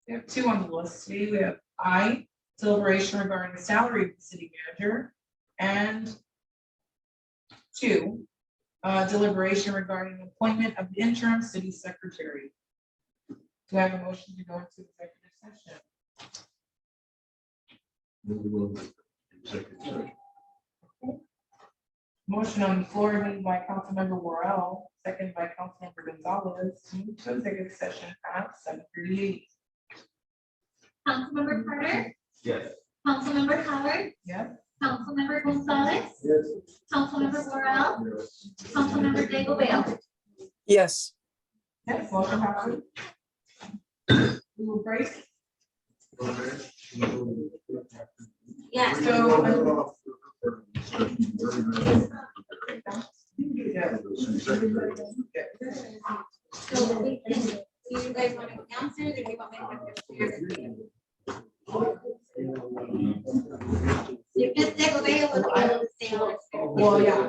We have 2 on the list today. We have I, deliberation regarding the salary of the city manager, and 2, deliberation regarding the appointment of the interim city secretary. Do I have a motion to go into executive session? Then we will executive session. Motion on the floor made by Councilmember Worrell, second by Councilmember Gonzalez, to move to executive session at 7:38. Councilmember Carter, Yes. Councilmember Howard, Yes? Councilmember Gonzalez, Yes. Councilmember Worrell, Yes. Councilmember Diego Bale. yes. Yes, motion passes. We will break. Yeah, So, Yeah. so we can, do you guys want to go downstairs or do you want me to go upstairs? If Ms. Digglebale would be able to stay on. Well, yeah,